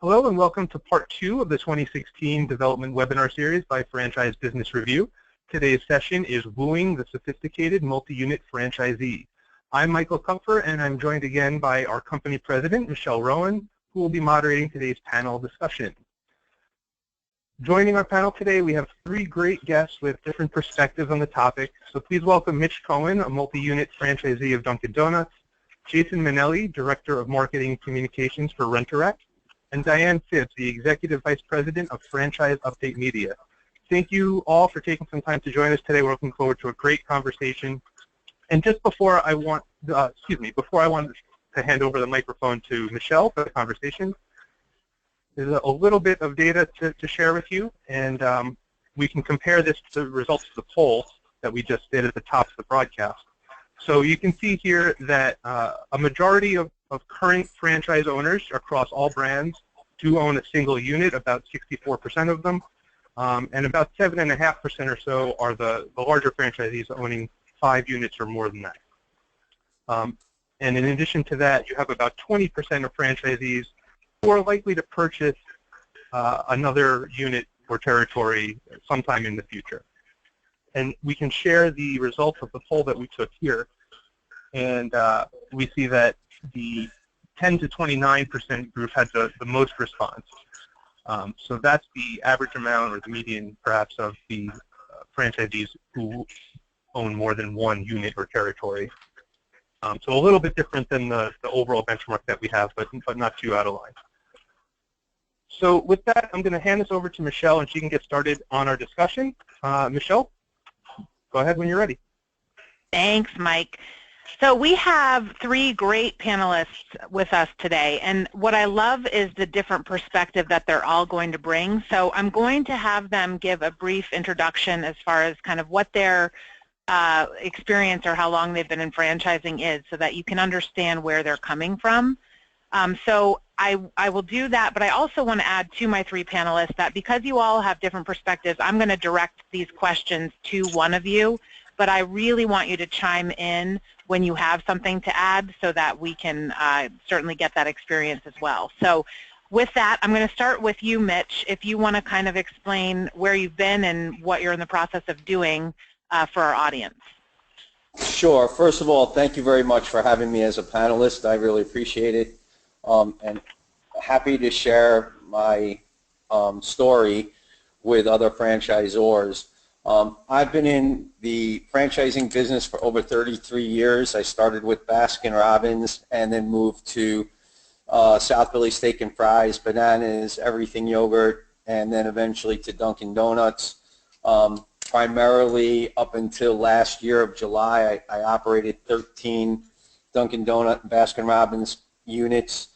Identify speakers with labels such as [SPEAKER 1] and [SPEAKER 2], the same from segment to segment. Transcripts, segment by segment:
[SPEAKER 1] Hello and welcome to part 2 of the 2016 Development Webinar Series by Franchise Business Review. Today's session is Wooing the Sophisticated Multi-Unit Franchisee. I'm Michael Kupfer and I'm joined again by our company president, Michelle Rowan, who will be moderating today's panel discussion. Joining our panel today, we have 3 great guests with different perspectives on the topic. So please welcome Mitch Cohen, a multi-unit franchisee of Dunkin' Donuts, Jason Manelli, Director of Marketing and Communications for Rent-A-Wreck, and Dianne Phibbs, the Executive Vice President of Franchise Update Media. Thank you all for taking some time to join us today. We're looking forward to a great conversation. And just before I want, to hand over the microphone to Michelle for the conversation, there's a little bit of data to share with you, and we can compare this to the results of the poll that we just did at the top of the broadcast. So you can see here that a majority of current franchise owners across all brands do own a single unit, about 64% of them, and about 7.5% or so are the larger franchisees owning 5 units or more than that. And in addition to that, you have about 20% of franchisees who are likely to purchase another unit or territory sometime in the future. And we can share the results of the poll that we took here, and we see that the 10 to 29% group had the most response. So that's the average amount or the median, perhaps, of the franchisees who own more than 1 unit or territory. So a little bit different than the overall benchmark that we have, but not too out of line. So with that, I'm going to hand this over to Michelle, and she can get started on our discussion. Michelle, go ahead when you're ready.
[SPEAKER 2] Thanks, Mike. So we have 3 great panelists with us today, and what I love is the different perspective that they're all going to bring. So I'm going to have them give a brief introduction as far as kind of what their experience or how long they've been in franchising is, so that you can understand where they're coming from. So I will do that, but I also want to add to my 3 panelists that because you all have different perspectives, I'm going to direct these questions to one of you, but I really want you to chime in when you have something to add so that we can certainly get that experience as well. So with that, I'm going to start with you, Mitch, if you want to kind of explain where you've been and what you're in the process of doing for our audience.
[SPEAKER 3] Sure. First of all, thank you very much for having me as a panelist. I really appreciate it. And happy to share my story with other franchisors. I've been in the franchising business for over 33 years. I started with Baskin-Robbins and then moved to South Philly Steak and Fries, Bananas, Everything Yogurt, and then eventually to Dunkin' Donuts. Primarily up until last year of July, I operated 13 Dunkin' Donut and Baskin-Robbins units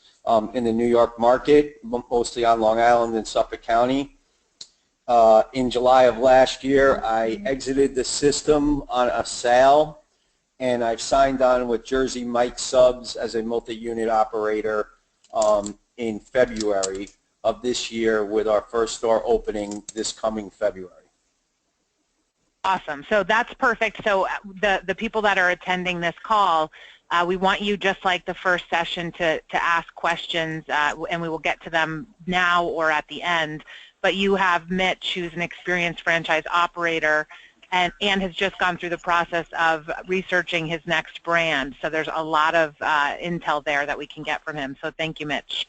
[SPEAKER 3] in the New York market, mostly on Long Island and Suffolk County. In July of last year, I exited the system on a sale, and I've signed on with Jersey Mike Subs as a multi-unit operator in February of this year, with our first store opening this coming February.
[SPEAKER 2] Awesome. So that's perfect. So the people that are attending this call, we want you, just like the first session, to ask questions, and we will get to them now or at the end. But you have Mitch, who's an experienced franchise operator, and has just gone through the process of researching his next brand. So there's a lot of intel there that we can get from him. So thank you, Mitch.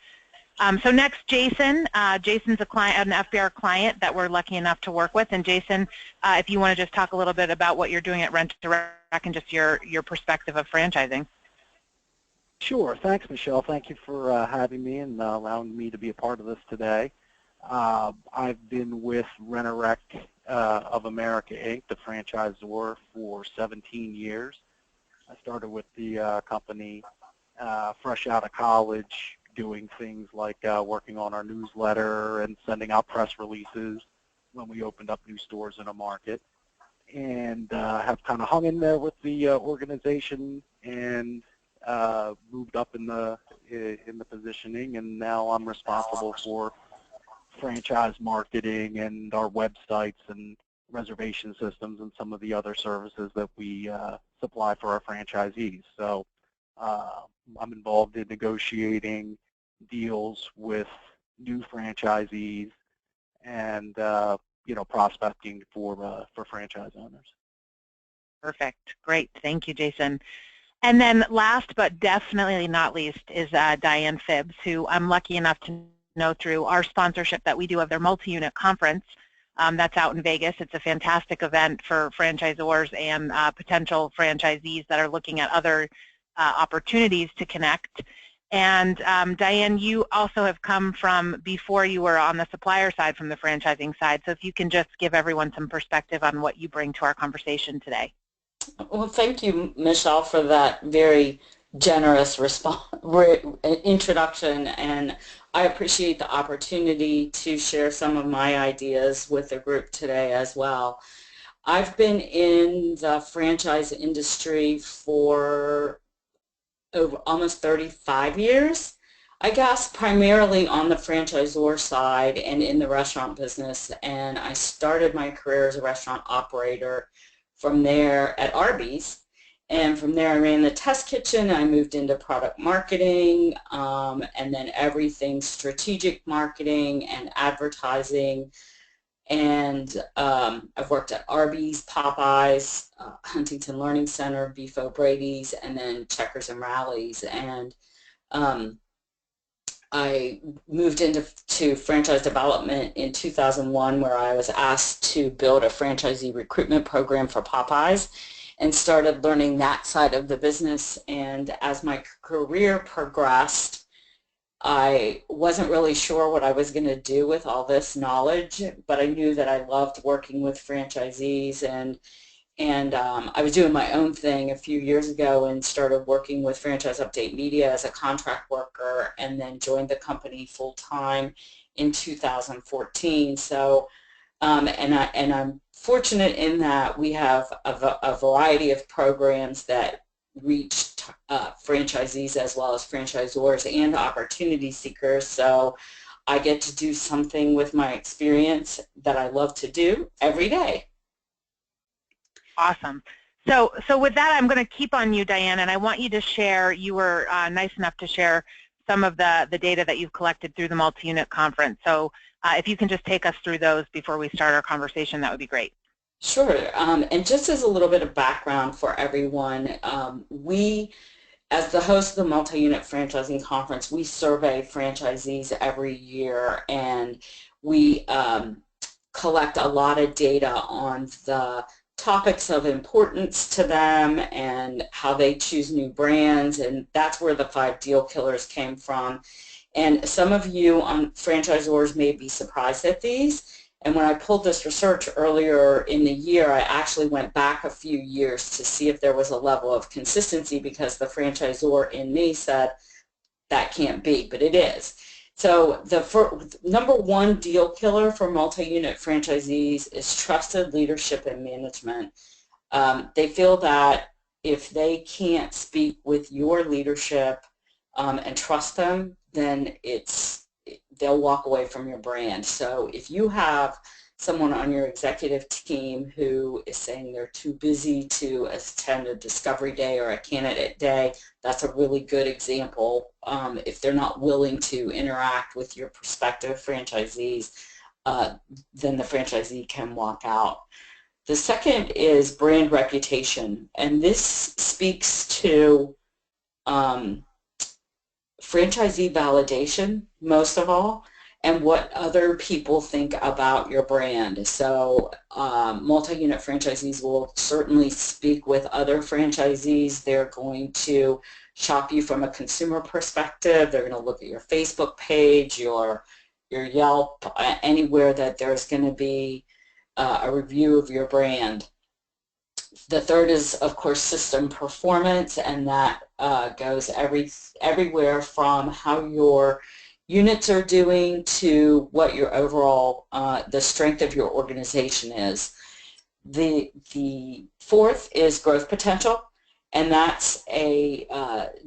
[SPEAKER 2] So next, Jason. Jason's a client, an FBR client that we're lucky enough to work with. And Jason, if you want to just talk a little bit about what you're doing at Rent-A-Wreck and just your perspective of franchising.
[SPEAKER 4] Sure. Thanks, Michelle. Thank you for having me and allowing me to be a part of this today. I've been with Rent-A-Wreck of America, Inc., the franchisor, for 17 years. I started with the company fresh out of college, doing things like working on our newsletter and sending out press releases when we opened up new stores in a market, and have kind of hung in there with the organization and moved up in the positioning, and now I'm responsible for franchise marketing and our websites and reservation systems and some of the other services that we supply for our franchisees. So I'm involved in negotiating deals with new franchisees, and prospecting for franchise owners.
[SPEAKER 2] Perfect. Great. Thank you, Jason. And then last but definitely not least is Dianne Phibbs, who I'm lucky enough to know through our sponsorship that we do of their multi-unit conference. That's out in Vegas. It's a fantastic event for franchisors and potential franchisees that are looking at other opportunities to connect. And Dianne, you also have come from before you were on the supplier side from the franchising side. So if you can just give everyone some perspective on what you bring to our conversation today.
[SPEAKER 5] Well, thank you, Michelle, for that very generous introduction, and I appreciate the opportunity to share some of my ideas with the group today as well. I've been in the franchise industry for over almost 35 years, I guess, primarily on the franchisor side and in the restaurant business, and I started my career as a restaurant operator from there at Arby's, and from there I ran the test kitchen. I moved into product marketing, and then everything strategic marketing and advertising, and I've worked at Arby's, Popeyes, Huntington Learning Center, Beef O'Brady's, and then Checkers and Rallies, and I moved into franchise development in 2001, where I was asked to build a franchisee recruitment program for Popeyes and started learning that side of the business. And as my career progressed, I wasn't really sure what I was going to do with all this knowledge, but I knew that I loved working with franchisees, and I was doing my own thing a few years ago and started working with Franchise Update Media as a contract worker, and then joined the company full-time in 2014. So, and I'm fortunate in that we have a variety of programs that reach franchisees as well as franchisors and opportunity seekers. So I get to do something with my experience that I love to do every day.
[SPEAKER 2] Awesome. So with that, I'm going to keep on you, Dianne, and I want you to share, you were nice enough to share some of the data that you've collected through the multi-unit conference. So if you can just take us through those before we start our conversation, that would be great.
[SPEAKER 5] Sure. And just as a little bit of background for everyone, we, as the host of the multi-unit franchising conference, we survey franchisees every year, and we collect a lot of data on the topics of importance to them and how they choose new brands, and that's where the 5 deal killers came from. And some of you franchisors may be surprised at these, and when I pulled this research earlier in the year, I actually went back a few years to see if there was a level of consistency, because the franchisor in me said that can't be, but it is. So the number 1 deal killer for multi-unit franchisees is trusted leadership and management. They feel that if they can't speak with your leadership and trust them, then they'll walk away from your brand. So if you have someone on your executive team who is saying they're too busy to attend a discovery day or a candidate day, that's a really good example. If they're not willing to interact with your prospective franchisees, then the franchisee can walk out. The second is brand reputation, and this speaks to franchisee validation, most of all, and what other people think about your brand. So multi-unit franchisees will certainly speak with other franchisees. They're going to shop you from a consumer perspective. They're going to look at your Facebook page, your Yelp, anywhere that there's going to be a review of your brand. The third is, of course, system performance, and that goes everywhere from how your units are doing to what your overall, the strength of your organization is. The fourth is growth potential, and that's a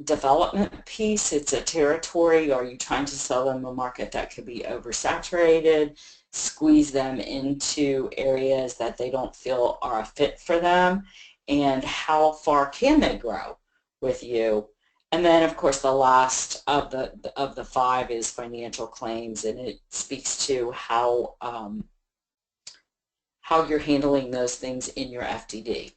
[SPEAKER 5] development piece. It's a territory. Are you trying to sell them a market that could be oversaturated, squeeze them into areas that they don't feel are a fit for them, and how far can they grow with you? And then, of course, the last of the five is financial claims, and it speaks to how you're handling those things in your FDD.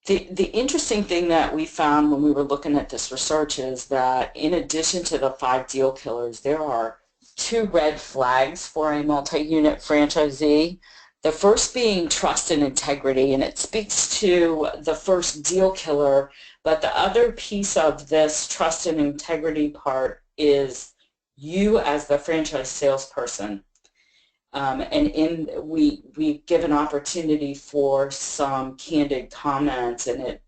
[SPEAKER 5] The interesting thing that we found when we were looking at this research is that in addition to the 5 deal killers, there are 2 red flags for a multi-unit franchisee. The first being trust and integrity, and it speaks to the first deal killer, but the other piece of this trust and integrity part is you as the franchise salesperson. And we give an opportunity for some candid comments, and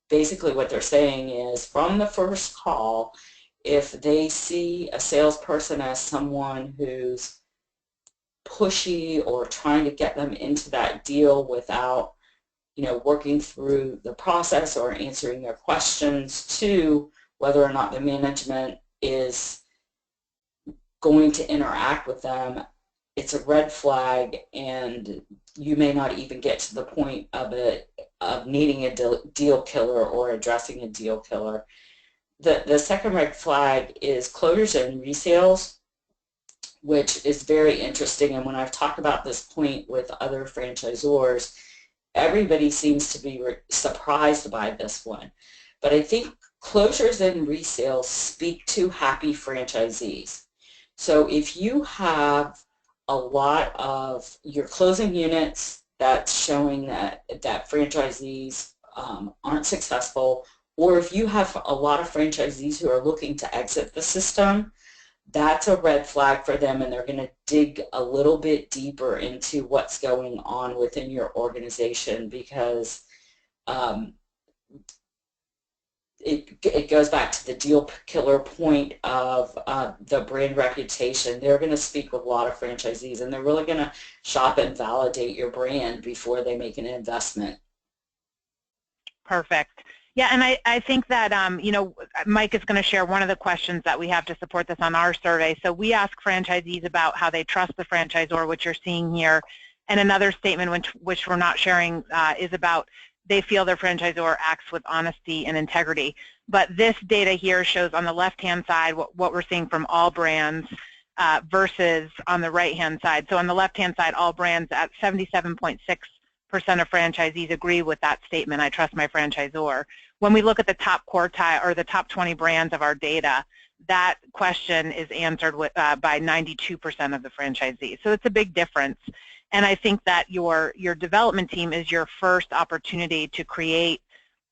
[SPEAKER 5] basically what they're saying is from the first call, if they see a salesperson as someone who's pushy or trying to get them into that deal without, working through the process or answering their questions, to whether or not the management is going to interact with them, it's a red flag, and you may not even get to the point of needing a deal killer or addressing a deal killer. The second red flag is closures and resales, which is very interesting. And when I've talked about this point with other franchisors, everybody seems to be surprised by this one. But I think closures and resales speak to happy franchisees. So if you have a lot of your closing units that's showing that franchisees aren't successful, or if you have a lot of franchisees who are looking to exit the system, that's a red flag for them, and they're going to dig a little bit deeper into what's going on within your organization, because it goes back to the deal killer point of the brand reputation. They're going to speak with a lot of franchisees, and they're really going to shop and validate your brand before they make an investment.
[SPEAKER 2] Perfect. Yeah, and I think that, Mike is going to share one of the questions that we have to support this on our survey. So we ask franchisees about how they trust the franchisor, which you're seeing here, and another statement which we're not sharing is about they feel their franchisor acts with honesty and integrity. But this data here shows on the left-hand side what we're seeing from all brands versus on the right-hand side. So on the left-hand side, all brands at 77.6% of franchisees agree with that statement, I trust my franchisor. When we look at the top quartile or the top 20 brands of our data, that question is answered by 92% of the franchisees. So it's a big difference. And I think that your development team is your first opportunity to create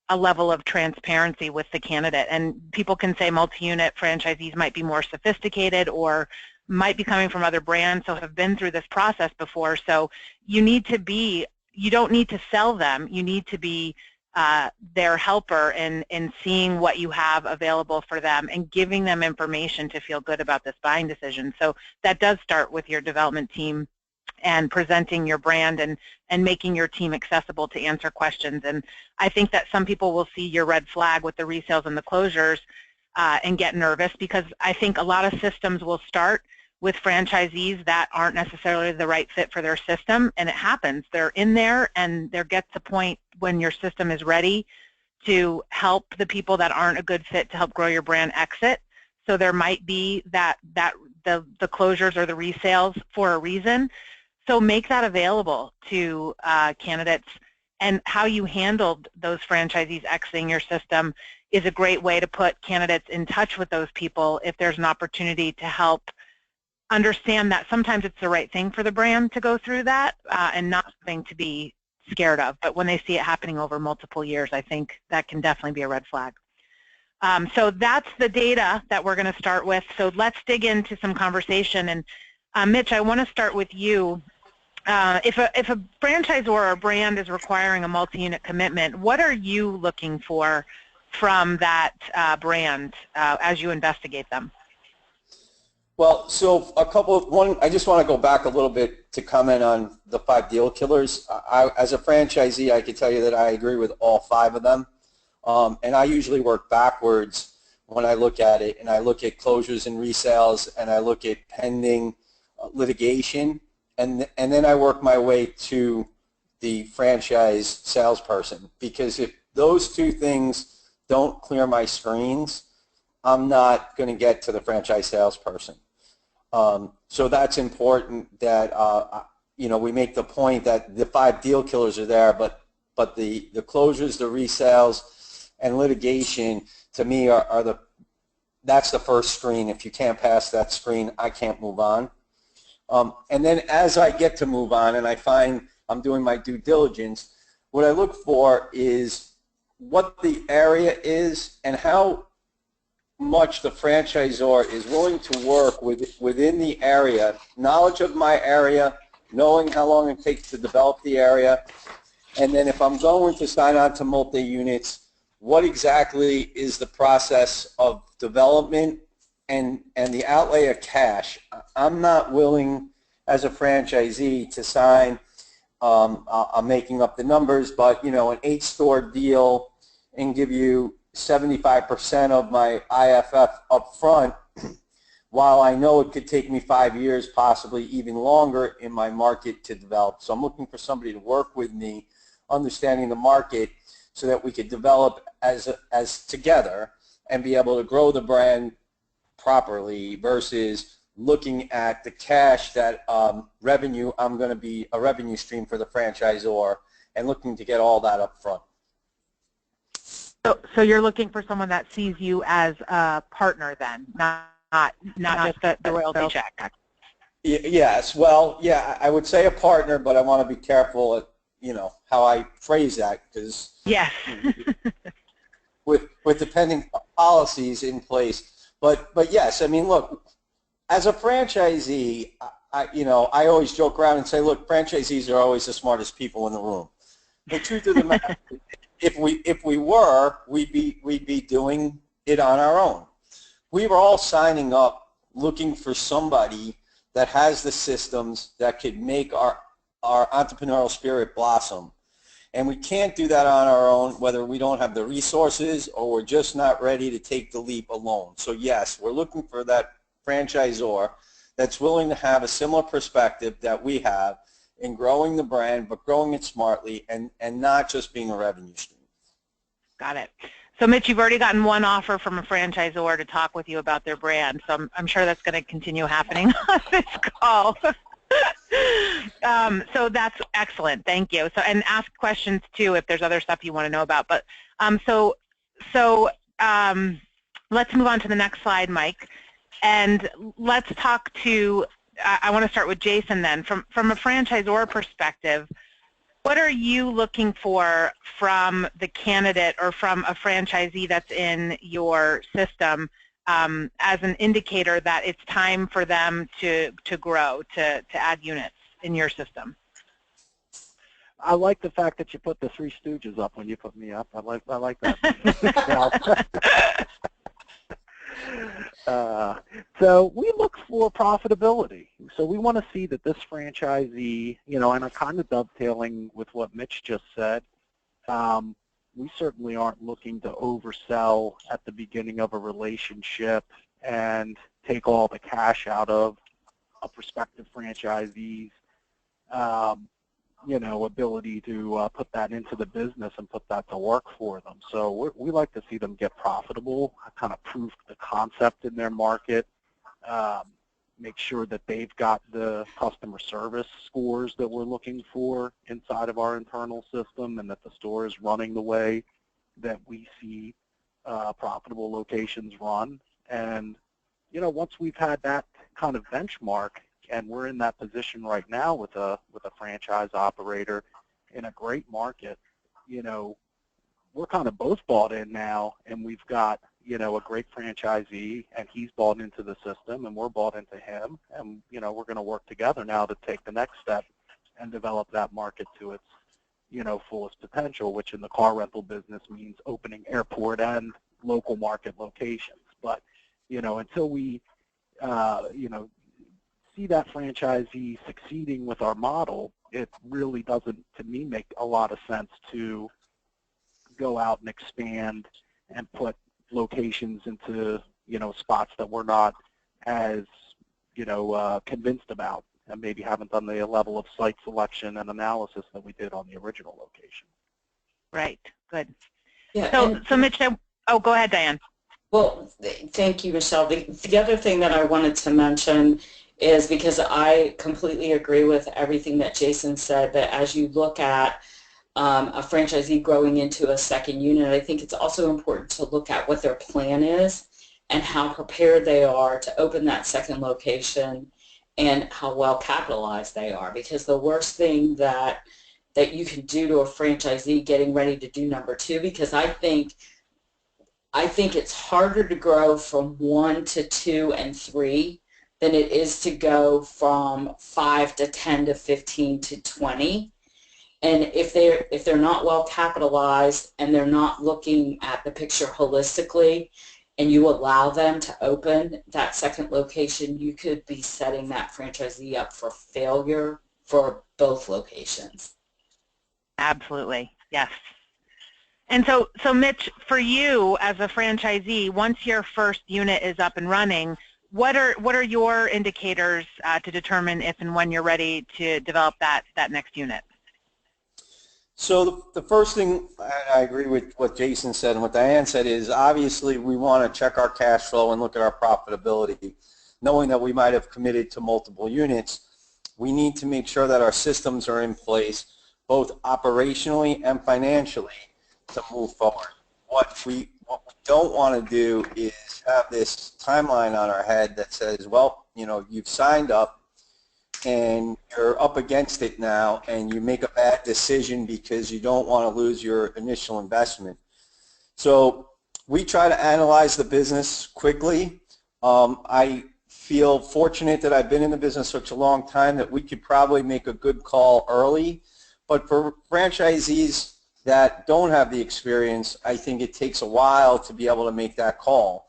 [SPEAKER 2] a level of transparency with the candidate. And people can say multi-unit franchisees might be more sophisticated or might be coming from other brands, so have been through this process before. So you don't need to sell them. You need to be their helper in seeing what you have available for them and giving them information to feel good about this buying decision. So that does start with your development team and presenting your brand and making your team accessible to answer questions. And I think that some people will see your red flag with the resales and the closures and get nervous, because I think a lot of systems will start with franchisees that aren't necessarily the right fit for their system, and it happens. They're in there, and there gets a point when your system is ready to help the people that aren't a good fit to help grow your brand exit. So there might be the closures or the resales for a reason. So make that available to candidates, and how you handled those franchisees exiting your system is a great way to put candidates in touch with those people if there's an opportunity to help understand that sometimes it's the right thing for the brand to go through that and not something to be scared of. But when they see it happening over multiple years, I think that can definitely be a red flag. So that's the data that we're going to start with. So let's dig into some conversation. And Mitch, I want to start with you. If a franchisor or a brand is requiring a multi-unit commitment, what are you looking for from that brand as you investigate them?
[SPEAKER 3] Well, so I just want to go back a little bit to comment on the 5 deal killers. As a franchisee, I can tell you that I agree with all 5 of them. And I usually work backwards when I look at it, and I look at closures and resales, and I look at pending litigation, and then I work my way to the franchise salesperson. Because if those 2 things don't clear my screens, I'm not going to get to the franchise salesperson. So that's important that we make the point that the 5 deal killers are there, but the closures, the resales, and litigation to me that's the first screen. If you can't pass that screen, I can't move on. And then as I get to move on and I find I'm doing my due diligence, what I look for is what the area is and how much the franchisor is willing to work within the area, knowledge of my area, knowing how long it takes to develop the area, and then if I'm going to sign on to multi-units, what exactly is the process of development and the outlay of cash. I'm not willing as a franchisee to sign, I'm making up the numbers, but an 8-store deal and give you 75% of my IFF up front, while I know it could take me 5 years, possibly even longer in my market to develop. So I'm looking for somebody to work with me, understanding the market, so that we could develop as together and be able to grow the brand properly versus looking at the cash that revenue, I'm going to be a revenue stream for the franchisor and looking to get all that up front.
[SPEAKER 2] So you're looking for someone that sees you as a partner then, not just the royalty check.
[SPEAKER 3] Yes, well, yeah, I would say a partner, but I want to be careful at how I phrase that, because
[SPEAKER 2] yes,
[SPEAKER 3] with depending policies in place. But yes, I mean, look, as a franchisee, I always joke around and say, look, franchisees are always the smartest people in the room. The truth of the matter, if we were, we'd be doing it on our own. We were all signing up looking for somebody that has the systems that could make our entrepreneurial spirit blossom. And we can't do that on our own, whether we don't have the resources or we're just not ready to take the leap alone. So yes, we're looking for that franchisor that's willing to have a similar perspective that we have in growing the brand, but growing it smartly and not just being a revenue stream.
[SPEAKER 2] Got it. So Mitch, you've already gotten one offer from a franchisor to talk with you about their brand, so I'm sure that's going to continue happening on this call. So that's excellent. Thank you. So, and ask questions too if there's other stuff you want to know about. But so let's move on to the next slide, Mike, and let's talk to. I want to start with Jason then. From a franchisor perspective, what are you looking for from the candidate or from a franchisee that's in your system as an indicator that it's time for them to grow, to add units in your system?
[SPEAKER 4] I like the fact that you put the Three Stooges up when you put me up. I like that. So we look for profitability. So we want to see that this franchisee, and I'm kind of dovetailing with what Mitch just said. We certainly aren't looking to oversell at the beginning of a relationship and take all the cash out of a prospective franchisee's, ability to put that into the business and put that to work for them. So we like to see them get profitable, kind of prove the concept in their market, make sure that they've got the customer service scores that we're looking for inside of our internal system, and that the store is running the way that we see profitable locations run. And, once we've had that kind of benchmark, and we're in that position right now with a franchise operator in a great market, we're kind of both bought in now, and we've got, a great franchisee, and he's bought into the system, and we're bought into him, and, we're going to work together now to take the next step and develop that market to its, fullest potential, which in the car rental business means opening airport and local market locations. But, until we, see that franchisee succeeding with our model, it really doesn't, to me, make a lot of sense to go out and expand and put locations into, spots that we're not as, convinced about, and maybe haven't done the level of site selection and analysis that we did on the original location.
[SPEAKER 2] Right. Good.
[SPEAKER 5] Yeah,
[SPEAKER 2] So Mitch, Oh, go ahead, Dianne.
[SPEAKER 5] Well, thank you, Michelle. The other thing that I wanted to mention is, because I completely agree with everything that Jason said, that as you look at a franchisee growing into a second unit, I think it's also important to look at what their plan is and how prepared they are to open that second location and how well capitalized they are. Because the worst thing that you can do to a franchisee getting ready to do number two, because I think it's harder to grow from 1 to 2 and 3 than it is to go from 5 to 10 to 15 to 20. And if they're not well capitalized and they're not looking at the picture holistically, and you allow them to open that second location, you could be setting that franchisee up for failure for both locations.
[SPEAKER 2] Absolutely, yes. And so Mitch, for you as a franchisee, once your first unit is up and running, what are your indicators to determine if and when you're ready to develop that next unit?
[SPEAKER 3] So the first thing, I agree with what Jason said and what Dianne said, is obviously we want to check our cash flow and look at our profitability. Knowing that we might have committed to multiple units, we need to make sure that our systems are in place, both operationally and financially, to move forward. What we don't want to do is have this timeline on our head that says, well, you know, you've signed up and you're up against it now, and you make a bad decision because you don't want to lose your initial investment. So we try to analyze the business quickly. I feel fortunate that I've been in the business such a long time that we could probably make a good call early. But for franchisees that don't have the experience, I think it takes a while to be able to make that call.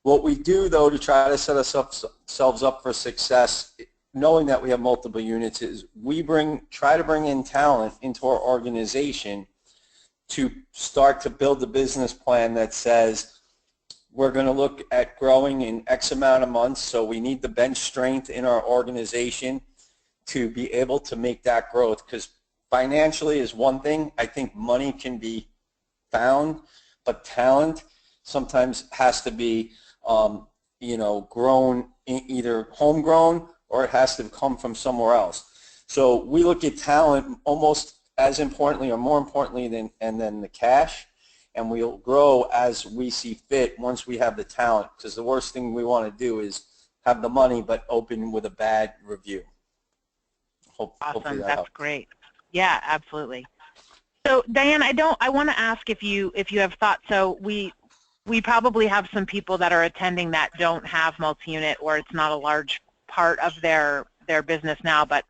[SPEAKER 3] What we do, though, to try to set ourselves up for success, knowing that we have multiple units, is we try to bring in talent into our organization to start to build a business plan that says we're going to look at growing in X amount of months, so we need the bench strength in our organization to be able to make that growth. Because financially is one thing. I think money can be found, but talent sometimes has to be grown, either homegrown, or it has to come from somewhere else. So we look at talent almost as importantly or more importantly than the cash, and we'll grow as we see fit once we have the talent, because the worst thing we want to do is have the money but open with a bad review.
[SPEAKER 2] Awesome, that's helps. Great. Yeah, absolutely. So Dianne, I want to ask if you have thought. So we probably have some people that are attending that don't have multi-unit, or it's not a large part of their business now, but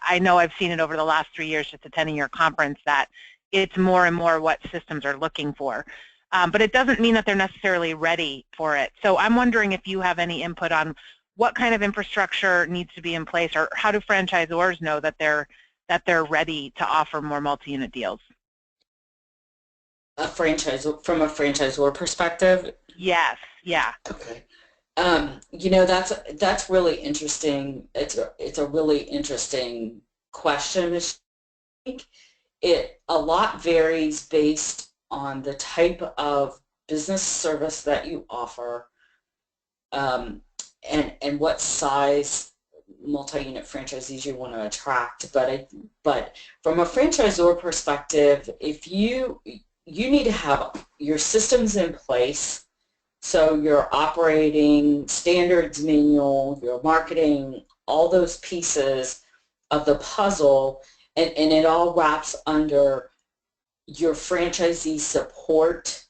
[SPEAKER 2] I know I've seen it over the last 3 years just attending your conference that it's more and more what systems are looking for. But it doesn't mean that they're necessarily ready for it. So I'm wondering if you have any input on what kind of infrastructure needs to be in place, or how do franchisors know that they're ready to offer more multi-unit deals?
[SPEAKER 5] From a franchisor perspective?
[SPEAKER 2] Yes, yeah.
[SPEAKER 5] Okay. That's really interesting. It's a really interesting question. I think a lot varies based on the type of business service that you offer, and what size multi-unit franchisees you want to attract. But from a franchisor perspective, if you need to have your systems in place. So your operating standards manual, your marketing, all those pieces of the puzzle, and it all wraps under your franchisee support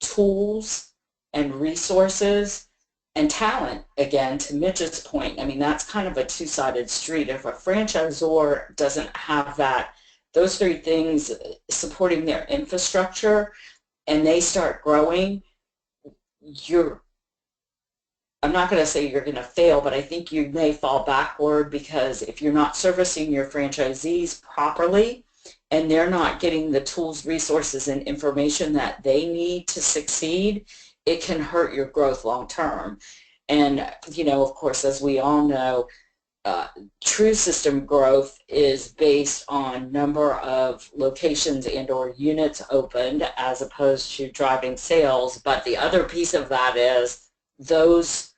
[SPEAKER 5] tools and resources and talent. Again, to Mitch's point, I mean, that's kind of a two-sided street. If a franchisor doesn't have those three things supporting their infrastructure, and they start growing, I'm not going to say you're going to fail, but I think you may fall backward, because if you're not servicing your franchisees properly and they're not getting the tools, resources, and information that they need to succeed, it can hurt your growth long term. And, of course, as we all know, true system growth is based on number of locations and or units opened as opposed to driving sales. But the other piece of that is those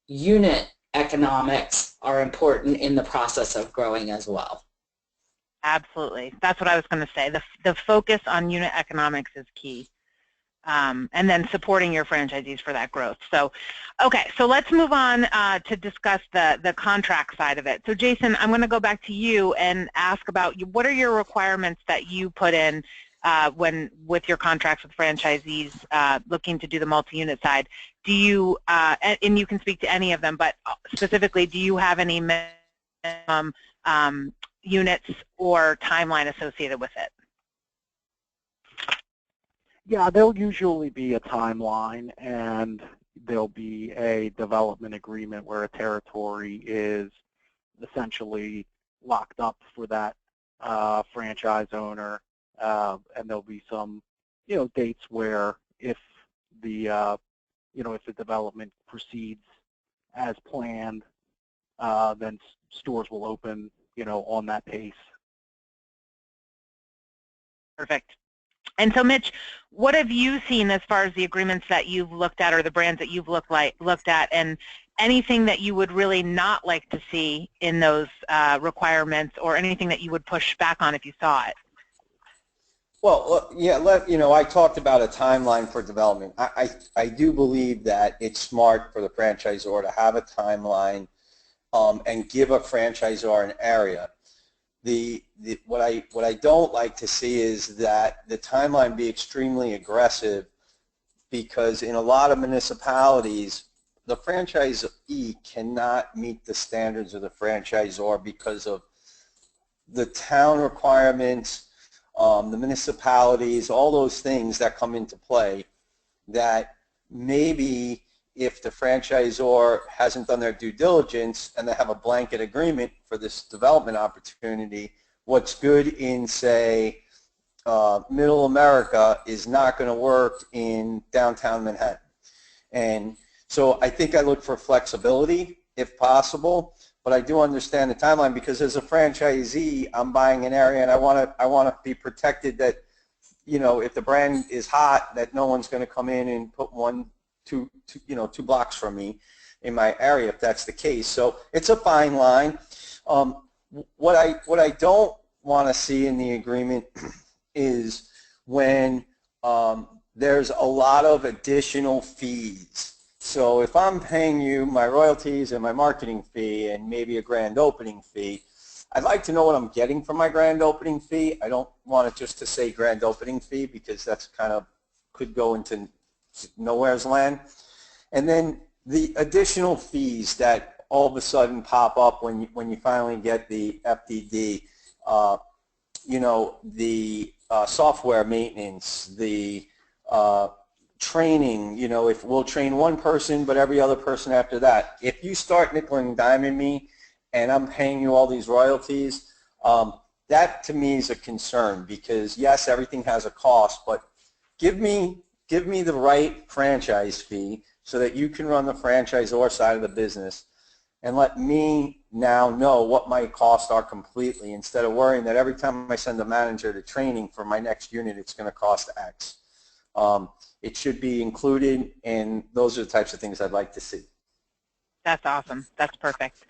[SPEAKER 5] unit economics are important in the process of growing as well.
[SPEAKER 2] Absolutely. That's what I was going to say. The focus on unit economics is key. And then supporting your franchisees for that growth. So, okay, so let's move on to discuss the contract side of it. So Jason, I'm going to go back to you and ask about what are your requirements that you put in with your contracts with franchisees looking to do the multi-unit side. Do you, and you can speak to any of them, but specifically, do you have any minimum units or timeline associated with it?
[SPEAKER 4] Yeah, there'll usually be a timeline, and there'll be a development agreement where a territory is essentially locked up for that franchise owner, and there'll be some, dates where if the, if the development proceeds as planned, then stores will open, on that pace.
[SPEAKER 2] Perfect. And so, Mitch, what have you seen as far as the agreements that you've looked at or the brands that you've looked at, and anything that you would really not like to see in those requirements, or anything that you would push back on if you saw it?
[SPEAKER 3] Well, yeah, I talked about a timeline for development. I do believe that it's smart for the franchisor to have a timeline and give a franchisor an area. What I don't like to see is that the timeline be extremely aggressive, because in a lot of municipalities the franchisee cannot meet the standards of the franchisor because of the town requirements, the municipalities, all those things that come into play, that maybe if the franchisor hasn't done their due diligence and they have a blanket agreement for this development opportunity, what's good in, say, Middle America is not going to work in downtown Manhattan. And so I think I look for flexibility if possible, but I do understand the timeline, because as a franchisee, I'm buying an area and I want to be protected that, if the brand is hot, that no one's going to come in and put two blocks from me in my area if that's the case. So it's a fine line. What I don't want to see in the agreement is when there's a lot of additional fees. So if I'm paying you my royalties and my marketing fee and maybe a grand opening fee, I'd like to know what I'm getting for my grand opening fee. I don't want it just to say grand opening fee, because that's kind of could go into nowhere's land. And then the additional fees that all of a sudden pop up when you finally get the FDD, the software maintenance, the training, if we'll train one person but every other person after that. If you start nickel and diming me and I'm paying you all these royalties, that to me is a concern, because yes, everything has a cost, but give me the right franchise fee so that you can run the franchisor side of the business, and let me now know what my costs are completely, instead of worrying that every time I send a manager to training for my next unit, it's going to cost X. It should be included, and those are the types of things I'd like to see.
[SPEAKER 2] That's awesome. That's perfect.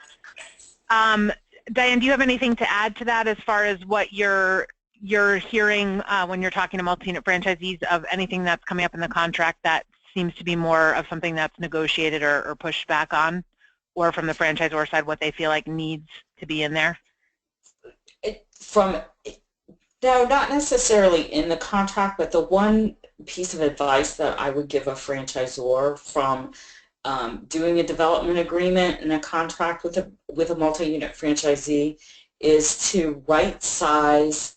[SPEAKER 2] Dianne, do you have anything to add to that as far as what you're hearing when you're talking to multi-unit franchisees, of anything that's coming up in the contract that seems to be more of something that's negotiated or pushed back on, or from the franchisor side, what they feel like needs to be in there?
[SPEAKER 5] No, not necessarily in the contract, but the one piece of advice that I would give a franchisor from doing a development agreement and a contract with a multi-unit franchisee is to right-size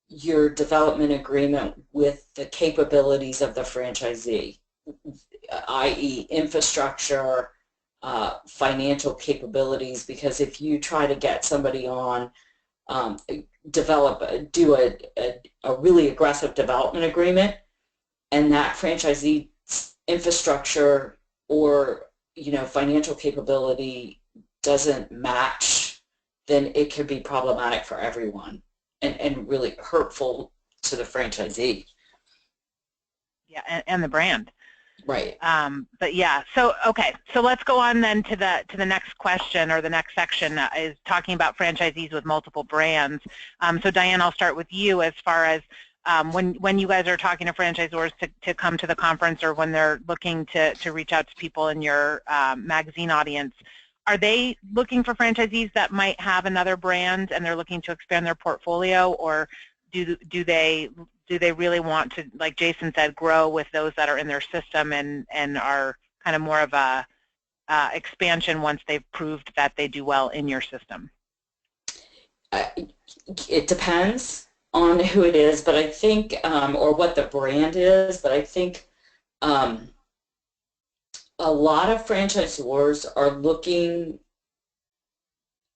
[SPEAKER 5] your development agreement with the capabilities of the franchisee, i.e. infrastructure, financial capabilities, because if you try to get somebody on, do a really aggressive development agreement, and that franchisee's infrastructure or financial capability doesn't match, then it could be problematic for everyone and really hurtful to the franchisee.
[SPEAKER 2] Yeah, and the brand.
[SPEAKER 5] Right.
[SPEAKER 2] But yeah, so okay, so let's go on then to the next question, or the next section is talking about franchisees with multiple brands. So Dianne, I'll start with you as far as when you guys are talking to franchisors to come to the conference, or when they're looking to reach out to people in your magazine audience, are they looking for franchisees that might have another brand and they're looking to expand their portfolio, or do they really want to, like Jason said, grow with those that are in their system and are kind of more of a expansion once they've proved that they do well in your system?
[SPEAKER 5] It depends on who it is, but I think, or what the brand is, but I think a lot of franchisors are looking,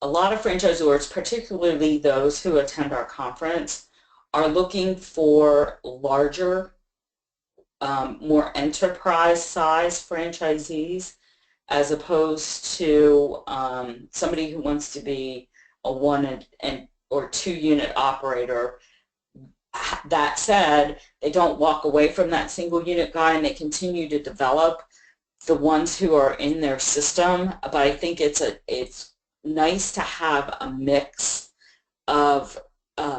[SPEAKER 5] particularly those who attend our conference, are looking for larger, more enterprise-size franchisees, as opposed to somebody who wants to be a one or two unit operator. That said, they don't walk away from that single unit guy, and they continue to develop the ones who are in their system. But I think it's nice to have a mix of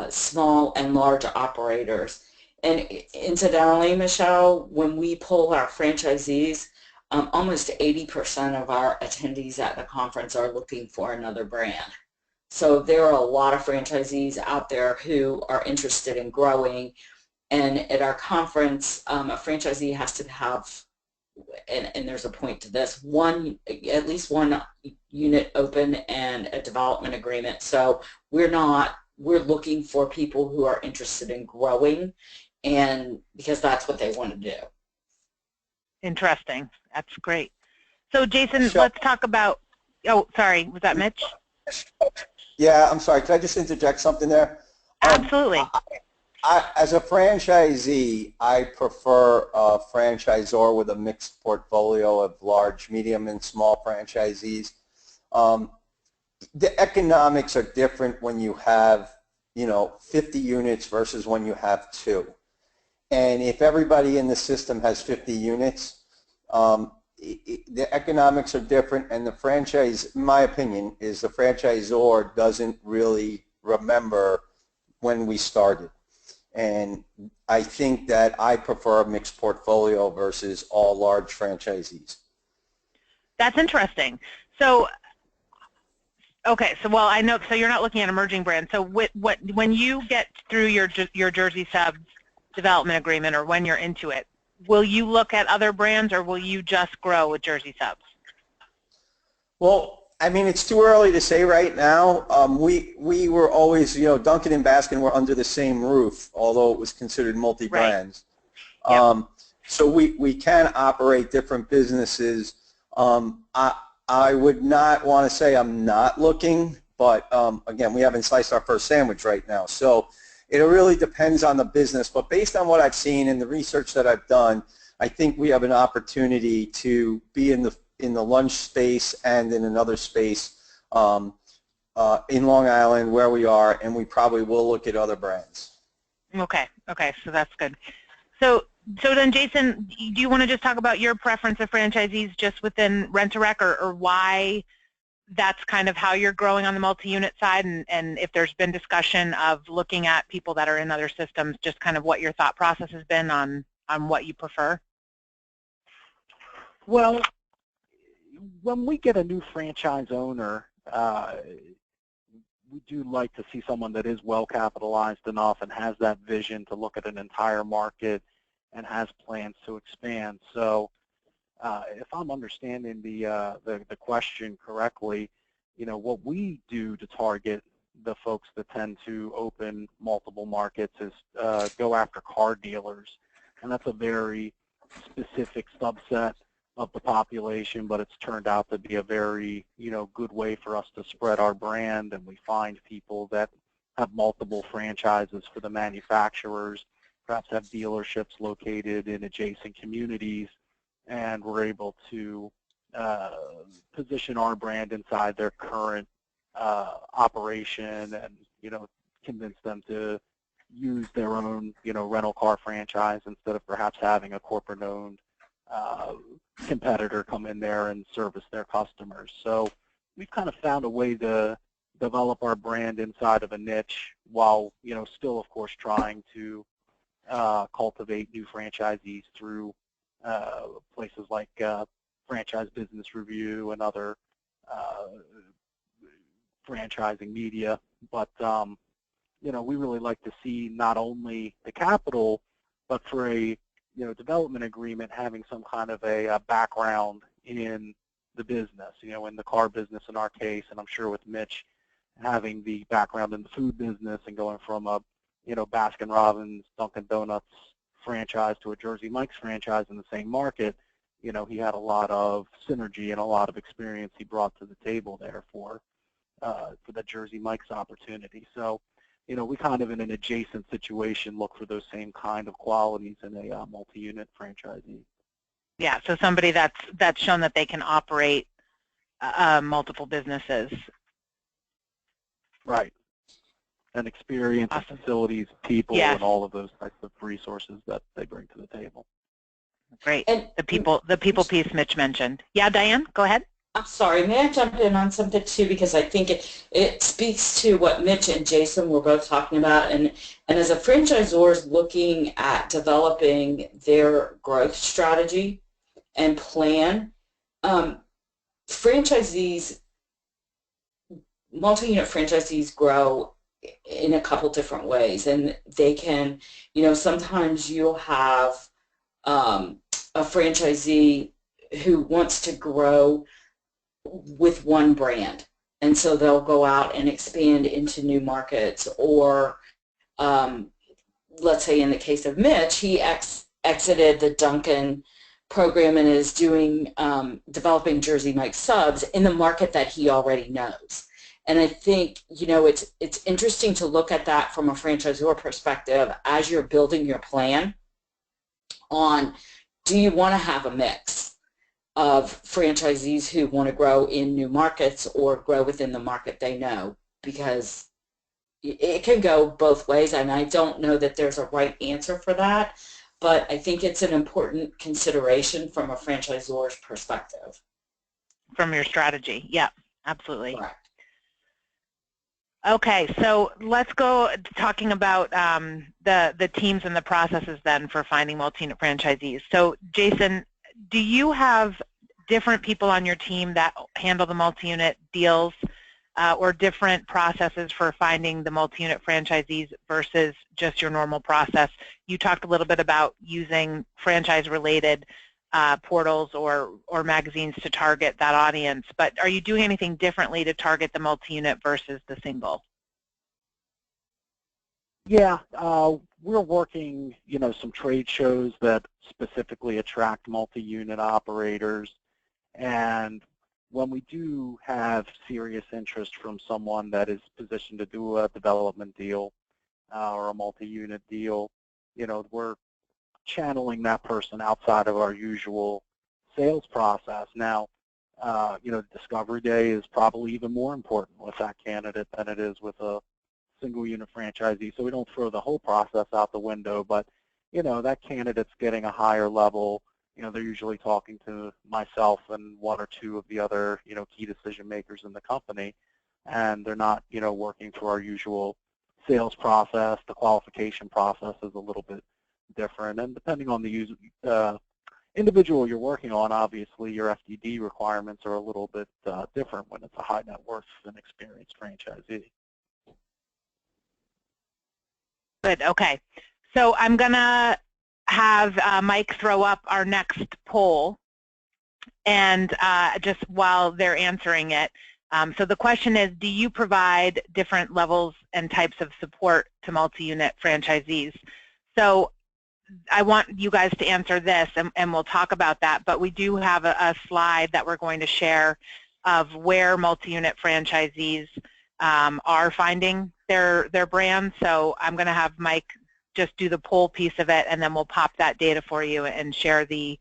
[SPEAKER 5] small and large operators. And incidentally, Michelle, when we poll our franchisees, almost 80% of our attendees at the conference are looking for another brand. So there are a lot of franchisees out there who are interested in growing. And at our conference, a franchisee has to have, and there's a point to this, at least one unit open and a development agreement. So we're looking for people who are interested in growing, and because that's what they want to do.
[SPEAKER 2] Interesting. That's great. So Jason,
[SPEAKER 3] Sure.
[SPEAKER 2] let's talk about, oh, sorry, was that Mitch?
[SPEAKER 3] Yeah, I'm sorry. Could I just interject something there?
[SPEAKER 2] Absolutely.
[SPEAKER 3] As a franchisee, I prefer a franchisor with a mixed portfolio of large, medium, and small franchisees. The economics are different when you have, 50 units versus when you have 2. And if everybody in the system has 50 units, the economics are different, and the franchise, in my opinion, is the franchisor doesn't really remember when we started. And I think that I prefer a mixed portfolio versus all large franchisees.
[SPEAKER 2] That's interesting. So, okay, so well, I know, so you're not looking at emerging brands. So when you get through your Jersey Subs development agreement, or when you're into it, will you look at other brands, or will you just grow with Jersey Subs?
[SPEAKER 3] Well, I mean, it's too early to say right now. We were always, Dunkin and Baskin were under the same roof, although it was considered multi-brands.
[SPEAKER 2] Right. Yep.
[SPEAKER 3] So we can operate different businesses. I would not want to say I'm not looking, but again, we haven't sliced our first sandwich right now. So it really depends on the business. But based on what I've seen and the research that I've done, I think we have an opportunity to be in the lunch space and in another space in Long Island where we are, and we probably will look at other brands.
[SPEAKER 2] Okay, so that's good. So then, Jason, do you want to just talk about your preference of franchisees just within Rent-A-Wreck, or why that's kind of how you're growing on the multi-unit side, and if there's been discussion of looking at people that are in other systems, just kind of what your thought process has been on what you prefer?
[SPEAKER 4] Well, when we get a new franchise owner, we do like to see someone that is well capitalized enough and has that vision to look at an entire market and has plans to expand. So if I'm understanding the question correctly, what we do to target the folks that tend to open multiple markets is go after car dealers, and that's a very specific subset of the population, but it's turned out to be a very good way for us to spread our brand, and we find people that have multiple franchises for the manufacturers, perhaps have dealerships located in adjacent communities, and we're able to position our brand inside their current operation, and convince them to use their own rental car franchise instead of perhaps having a corporate-owned competitor come in there and service their customers. So we've kind of found a way to develop our brand inside of a niche while still of course trying to cultivate new franchisees through places like Franchise Business Review and other franchising media. But we really like to see not only the capital, but for a development agreement having some kind of a background in the business, in the car business in our case, and I'm sure with Mitch having the background in the food business and going from a Baskin Robbins, Dunkin Donuts franchise to a Jersey Mike's franchise in the same market, he had a lot of synergy and a lot of experience he brought to the table there for the Jersey Mike's opportunity. So, we kind of in an adjacent situation look for those same kind of qualities in a multi-unit franchisee.
[SPEAKER 2] Yeah, so somebody that's shown that they can operate multiple businesses.
[SPEAKER 4] Right. And experience,
[SPEAKER 2] Awesome.
[SPEAKER 4] Facilities, people,
[SPEAKER 2] Yes.
[SPEAKER 4] and all of those types of resources that they bring to the table.
[SPEAKER 2] Great.
[SPEAKER 5] And
[SPEAKER 2] The people piece Mitch mentioned. Yeah, Diane, go ahead.
[SPEAKER 5] I'm sorry, may I jump in on something too, because I think it speaks to what Mitch and Jason were both talking about, and as a franchisor is looking at developing their growth strategy and plan, multi-unit franchisees grow in a couple different ways, and they can, sometimes you'll have a franchisee who wants to grow with one brand, and so they'll go out and expand into new markets, or let's say in the case of Mitch, he exited the Dunkin program and is doing developing Jersey Mike's subs in the market that he already knows. And I think it's interesting to look at that from a franchisor perspective as you're building your plan on, do you want to have a mix of franchisees who want to grow in new markets or grow within the market they know, because it can go both ways, and I don't know that there's a right answer for that, but I think it's an important consideration from a franchisor's perspective.
[SPEAKER 2] From your strategy. Yeah, absolutely.
[SPEAKER 5] Correct.
[SPEAKER 2] Okay, so let's go talking about the teams and the processes then for finding multi-unit franchisees. So Jason, do you have different people on your team that handle the multi-unit deals or different processes for finding the multi-unit franchisees versus just your normal process? You talked a little bit about using franchise-related portals or magazines to target that audience, but are you doing anything differently to target the multi-unit versus the single?
[SPEAKER 4] Yeah, we're working, some trade shows that specifically attract multi-unit operators, and when we do have serious interest from someone that is positioned to do a development deal or a multi-unit deal, we're channeling that person outside of our usual sales process. Now, discovery day is probably even more important with that candidate than it is with a single unit franchisee, so we don't throw the whole process out the window, but that candidate's getting a higher level. They're usually talking to myself and one or two of the other key decision makers in the company, and they're not working through our usual sales process. The qualification process is a little bit different, and depending on the individual you're working on, obviously your FDD requirements are a little bit different when it's a high net worth and experienced franchisee.
[SPEAKER 2] Good, okay. So I'm going to have Mike throw up our next poll, and just while they're answering it. So the question is, do you provide different levels and types of support to multi-unit franchisees? So I want you guys to answer this, and we'll talk about that, but we do have a slide that we're going to share of where multi-unit franchisees are finding their brands. So I'm going to have Mike just do the poll piece of it, and then we'll pop that data for you and share the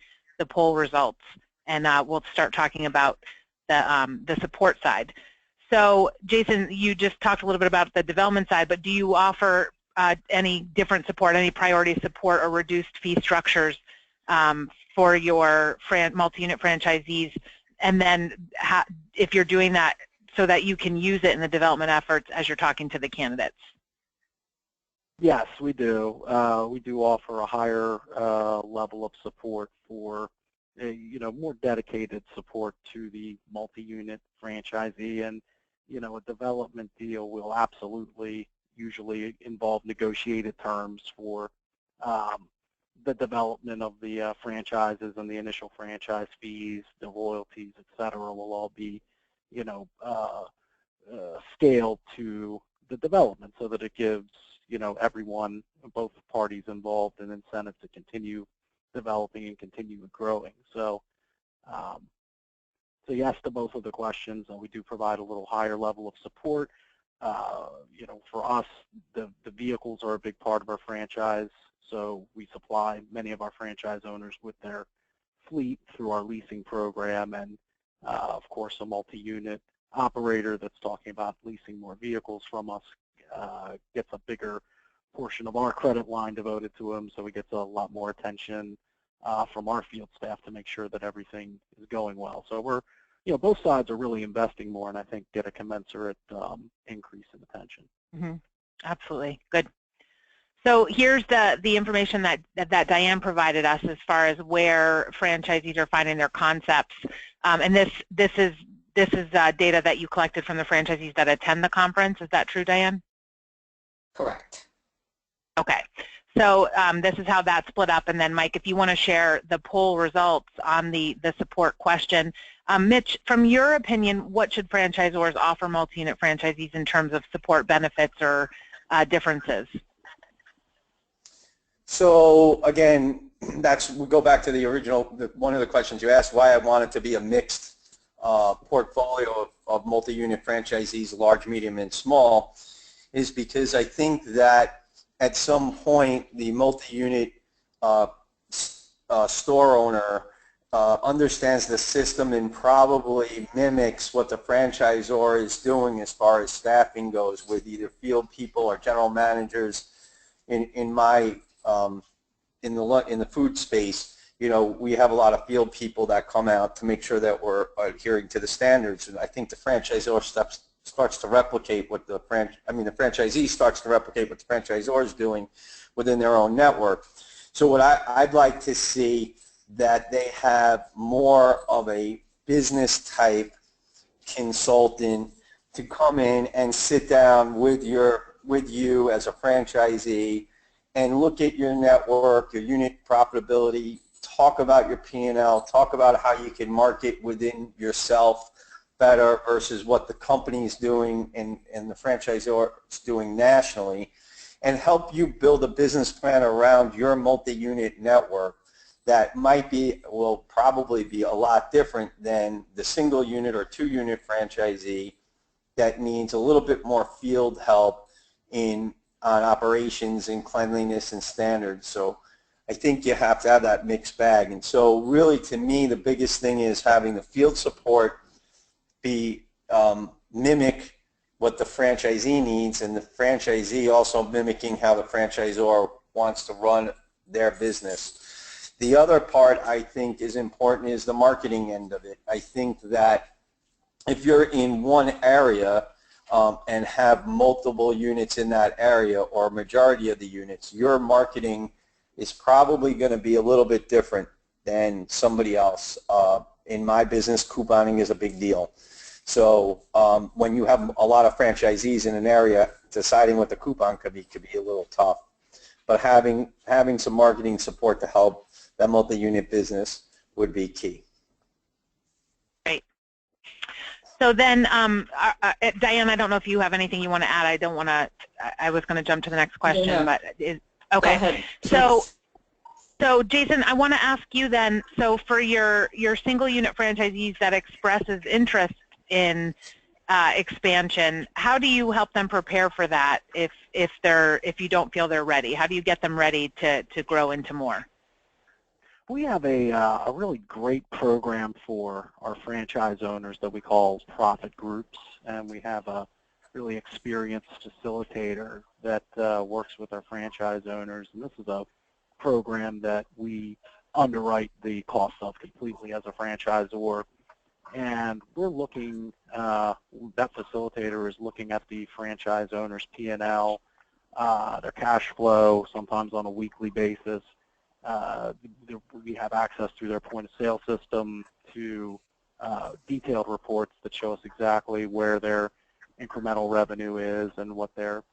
[SPEAKER 2] poll results. and we'll start talking about the support side. So Jason, you just talked a little bit about the development side, but do you offer any different support, any priority support or reduced fee structures for your multi-unit franchisees? And then if you're doing that so that you can use it in the development efforts as you're talking to the candidates?
[SPEAKER 4] Yes, we do. We do offer a higher level of support for, more dedicated support to the multi-unit franchisee. And, a development deal will absolutely usually involve negotiated terms for the development of the franchises and the initial franchise fees, the royalties, et cetera, will all be, scaled to the development so that it gives, everyone, both parties involved, an incentive to continue developing and continue growing. So, so yes to both of the questions, and we do provide a little higher level of support. For us, the vehicles are a big part of our franchise, so we supply many of our franchise owners with their fleet through our leasing program, and of course a multi-unit operator that's talking about leasing more vehicles from us gets a bigger portion of our credit line devoted to him, so he gets a lot more attention from our field staff to make sure that everything is going well. So we're, both sides are really investing more, and I think get a commensurate increase in attention.
[SPEAKER 2] Mm-hmm. Absolutely. Good. So here's the information that Dianne provided us as far as where franchisees are finding their concepts, and this is data that you collected from the franchisees that attend the conference. Is that true, Dianne?
[SPEAKER 5] Correct.
[SPEAKER 2] Okay. So this is how that's split up, and then Mike, if you want to share the poll results on the support question. Mitch, from your opinion, what should franchisors offer multi-unit franchisees in terms of support benefits or differences?
[SPEAKER 3] So again, we go back to the original, one of the questions you asked, why I wanted to be a mixed portfolio of multi-unit franchisees, large, medium, and small, is because I think that at some point the multi-unit store owner understands the system and probably mimics what the franchisor is doing as far as staffing goes, with either field people or general managers. In the food space, we have a lot of field people that come out to make sure that we're adhering to the standards, and I think the franchisor starts to replicate what the franchisee starts to replicate what the franchisor is doing within their own network. So what I'd like to see, that they have more of a business type consultant to come in and sit down with you as a franchisee and look at your network, your unit profitability, talk about your P&L, talk about how you can market within yourself better versus what the company is doing and the franchisor is doing nationally, and help you build a business plan around your multi-unit network that will probably be a lot different than the single unit or 2-unit franchisee that needs a little bit more field help on operations and cleanliness and standards. So I think you have to have that mixed bag. And so really, to me, the biggest thing is having the field support mimic what the franchisee needs, and the franchisee also mimicking how the franchisor wants to run their business. The other part I think is important is the marketing end of it. I think that if you're in one area and have multiple units in that area, or a majority of the units, your marketing is probably going to be a little bit different than somebody else. In my business, couponing is a big deal. So when you have a lot of franchisees in an area, deciding what the coupon could be a little tough. But having some marketing support to help that multi-unit business would be key.
[SPEAKER 2] Great. So then, Dianne, I don't know if you have anything you want to add. I was going to jump to the next question,
[SPEAKER 5] Yeah.
[SPEAKER 2] but okay.
[SPEAKER 5] Go ahead,
[SPEAKER 2] So Jason, I want to ask you then, so for your single unit franchisees that expresses interest in expansion, how do you help them prepare for that if you don't feel they're ready? How do you get them ready to grow into more?
[SPEAKER 4] We have a really great program for our franchise owners that we call profit groups, and we have a really experienced facilitator that works with our franchise owners. And this is a program that we underwrite the cost of completely as a franchisor. And we're looking, that facilitator is looking at the franchise owner's P&L, their cash flow, sometimes on a weekly basis. We have access through their point-of-sale system to detailed reports that show us exactly where their incremental revenue is and what their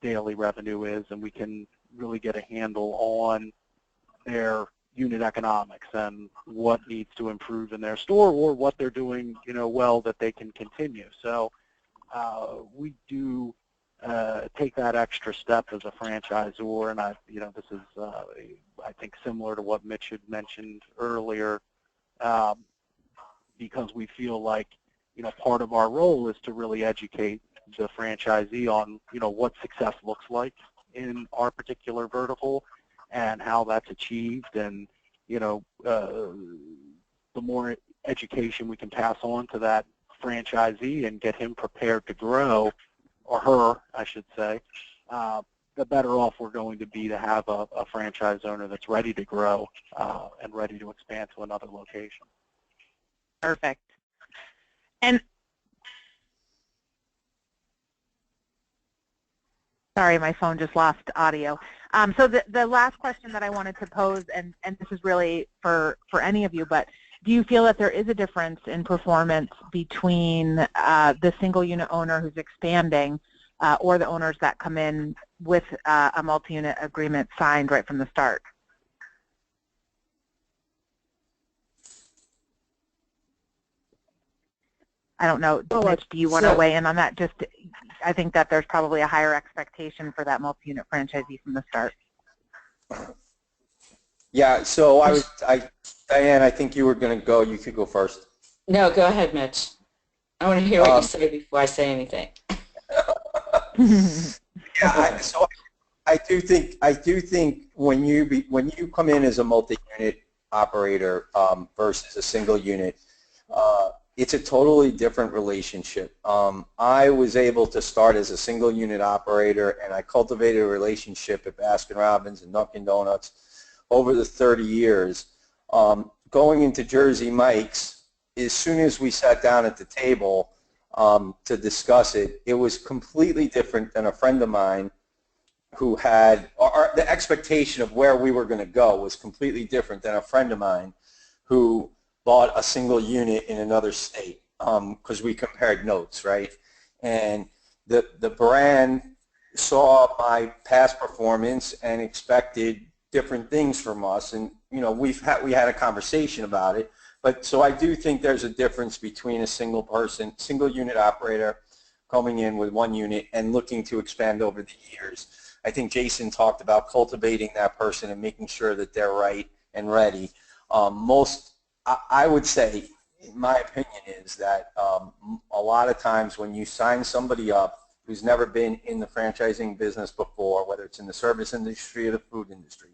[SPEAKER 4] daily revenue is, and we can really get a handle on their unit economics and what needs to improve in their store or what they're doing, well, that they can continue. So we do take that extra step as a franchisor, and this is I think similar to what Mitch had mentioned earlier, because we feel like part of our role is to really educate the franchisee on what success looks like in our particular vertical and how that's achieved, and the more education we can pass on to that franchisee and get him prepared to grow, or her, I should say, the better off we're going to be to have a franchise owner that's ready to grow and ready to expand to another location.
[SPEAKER 2] Perfect. And sorry, my phone just lost audio. So the last question that I wanted to pose, and this is really for any of you, but do you feel that there is a difference in performance between the single unit owner who's expanding or the owners that come in with a multi-unit agreement signed right from the start? I don't know, Mitch, do you want to weigh in on that? Just, I think that there's probably a higher expectation for that multi-unit franchisee from the start.
[SPEAKER 3] Yeah, so Diane, I think you were going to go. You could go first.
[SPEAKER 5] No, go ahead, Mitch. I want to hear what you say before I say anything.
[SPEAKER 3] Yeah, so I do think when you come in as a multi-unit operator versus a single unit, it's a totally different relationship. I was able to start as a single unit operator, and I cultivated a relationship at Baskin-Robbins and Dunkin' Donuts over the 30 years. Going into Jersey Mike's, as soon as we sat down at the table to discuss it, it was completely different than a friend of mine who had, or the expectation of where we were going to go was completely different than a friend of mine who bought a single unit in another state, because we compared notes, right? And the brand saw my past performance and expected different things from us, and we had a conversation about it. But so I do think there's a difference between a single unit operator coming in with one unit and looking to expand over the years. I think Jason talked about cultivating that person and making sure that they're right and ready. I would say, in my opinion, is that a lot of times when you sign somebody up who's never been in the franchising business before, whether it's in the service industry or the food industry,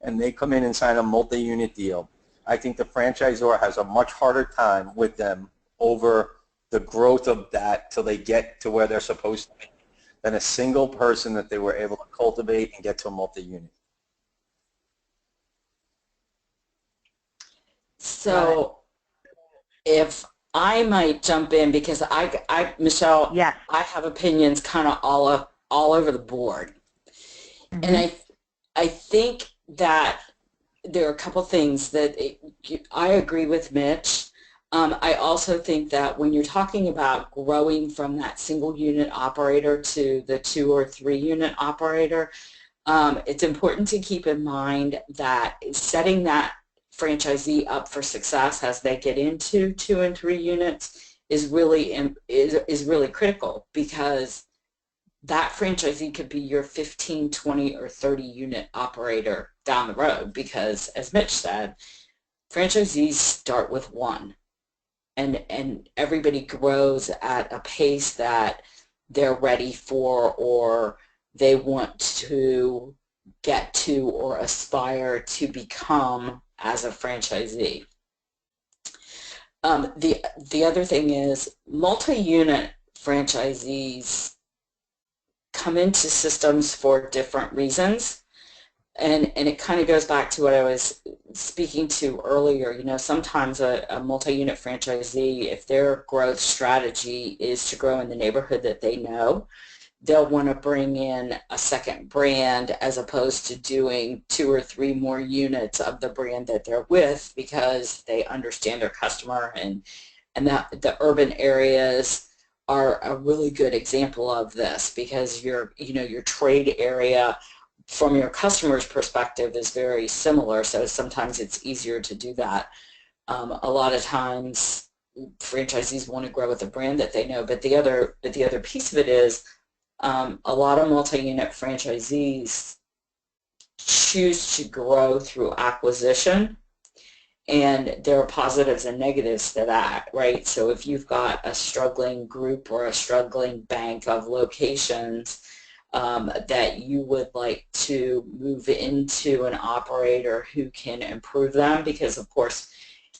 [SPEAKER 3] and they come in and sign a multi-unit deal, I think the franchisor has a much harder time with them over the growth of that till they get to where they're supposed to be than a single person that they were able to cultivate and get to a multi-unit.
[SPEAKER 5] So if I might jump in, because Michelle,
[SPEAKER 2] yes,
[SPEAKER 5] I have opinions kind of all over the board. Mm-hmm. And I think that there are a couple things that I agree with Mitch. I also think that when you're talking about growing from that single unit operator to the 2 or 3 unit operator, it's important to keep in mind that setting that franchisee up for success as they get into 2 and 3 units is really critical, because that franchisee could be your 15, 20, or 30 unit operator down the road, because as Mitch said, franchisees start with 1, and everybody grows at a pace that they're ready for, or they want to get to or aspire to become as a franchisee. The other thing is multi-unit franchisees come into systems for different reasons. And it kind of goes back to what I was speaking to earlier. You know, sometimes a multi-unit franchisee, if their growth strategy is to grow in the neighborhood that they know, they'll want to bring in a second brand as opposed to doing 2 or 3 more units of the brand that they're with, because they understand their customer, and that the urban areas are a really good example of this, because your trade area from your customer's perspective is very similar, so sometimes it's easier to do that. A lot of times franchisees want to grow with a brand that they know, but the other piece of it is a lot of multi-unit franchisees choose to grow through acquisition, and there are positives and negatives to that, right? So if you've got a struggling group or a struggling bank of locations that you would like to move into an operator who can improve them, because of course,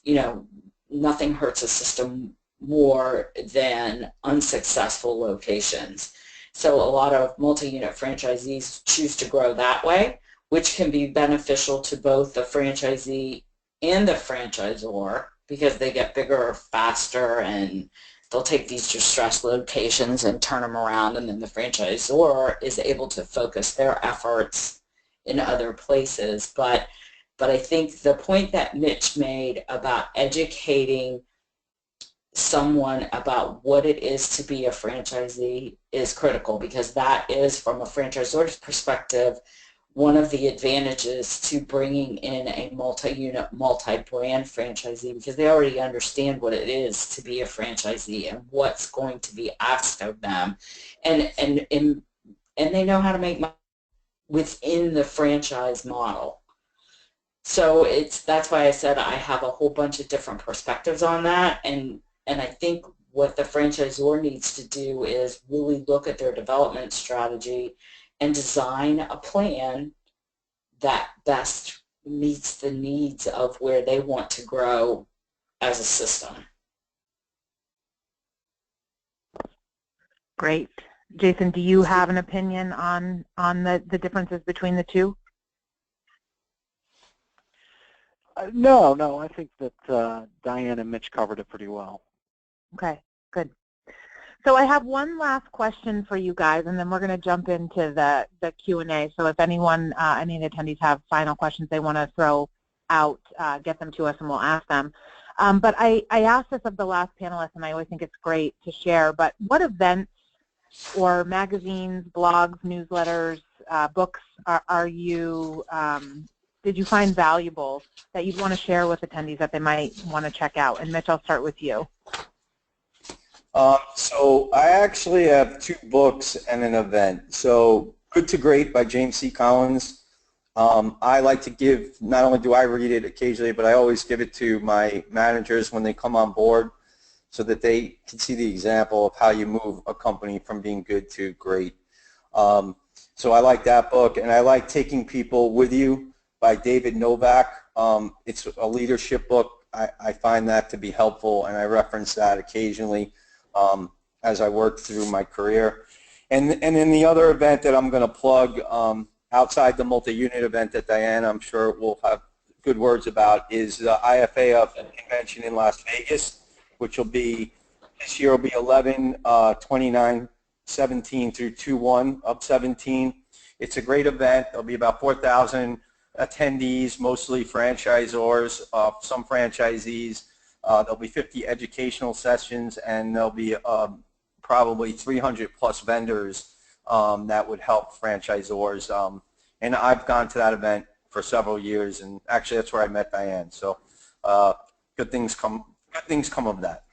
[SPEAKER 5] you know, nothing hurts a system more than unsuccessful locations. So a lot of multi-unit franchisees choose to grow that way, which can be beneficial to both the franchisee and the franchisor, because they get bigger faster, and they'll take these distressed locations and turn them around, and then the franchisor is able to focus their efforts in other places. But I think the point that Mitch made about educating someone about what it is to be a franchisee is critical, because that is, from a franchisor's perspective, one of the advantages to bringing in a multi-unit, multi-brand franchisee, because they already understand what it is to be a franchisee and what's going to be asked of them, and they know how to make money within the franchise model. So that's why I said I have a whole bunch of different perspectives on that, and I think what the franchisor needs to do is really look at their development strategy and design a plan that best meets the needs of where they want to grow as a system.
[SPEAKER 2] Great. Jason, do you have an opinion on the differences between the two?
[SPEAKER 4] No, I think that Dianne and Mitch covered it pretty well.
[SPEAKER 2] Okay, good. So I have one last question for you guys, and then we're going to jump into the Q&A. So if anyone, any of the attendees have final questions they want to throw out, get them to us and we'll ask them. But I asked this of the last panelist, and I always think it's great to share, but what events or magazines, blogs, newsletters, books are you, did you find valuable that you'd want to share with attendees that they might want to check out? And Mitch, I'll start with you.
[SPEAKER 3] So I actually have 2 books and an event. So Good to Great by James C. Collins. I like to give, not only do I read it occasionally, but I always give it to my managers when they come on board, so that they can see the example of how you move a company from being good to great. So I like that book, and I like Taking People With You by David Novak. It's a leadership book. I find that to be helpful, and I reference that occasionally as I work through my career. And then the other event that I'm going to plug, outside the multi-unit event that Dianne, I'm sure, will have good words about, is the IFA convention in Las Vegas, which will be, this year will be 11/29/17 through 2/1/17. It's a great event. There'll be about 4,000 attendees, mostly franchisors, some franchisees. There'll be 50 educational sessions, and there'll be probably 300 plus vendors that would help franchisors. And I've gone to that event for several years, and actually that's where I met Dianne. So good things come of that.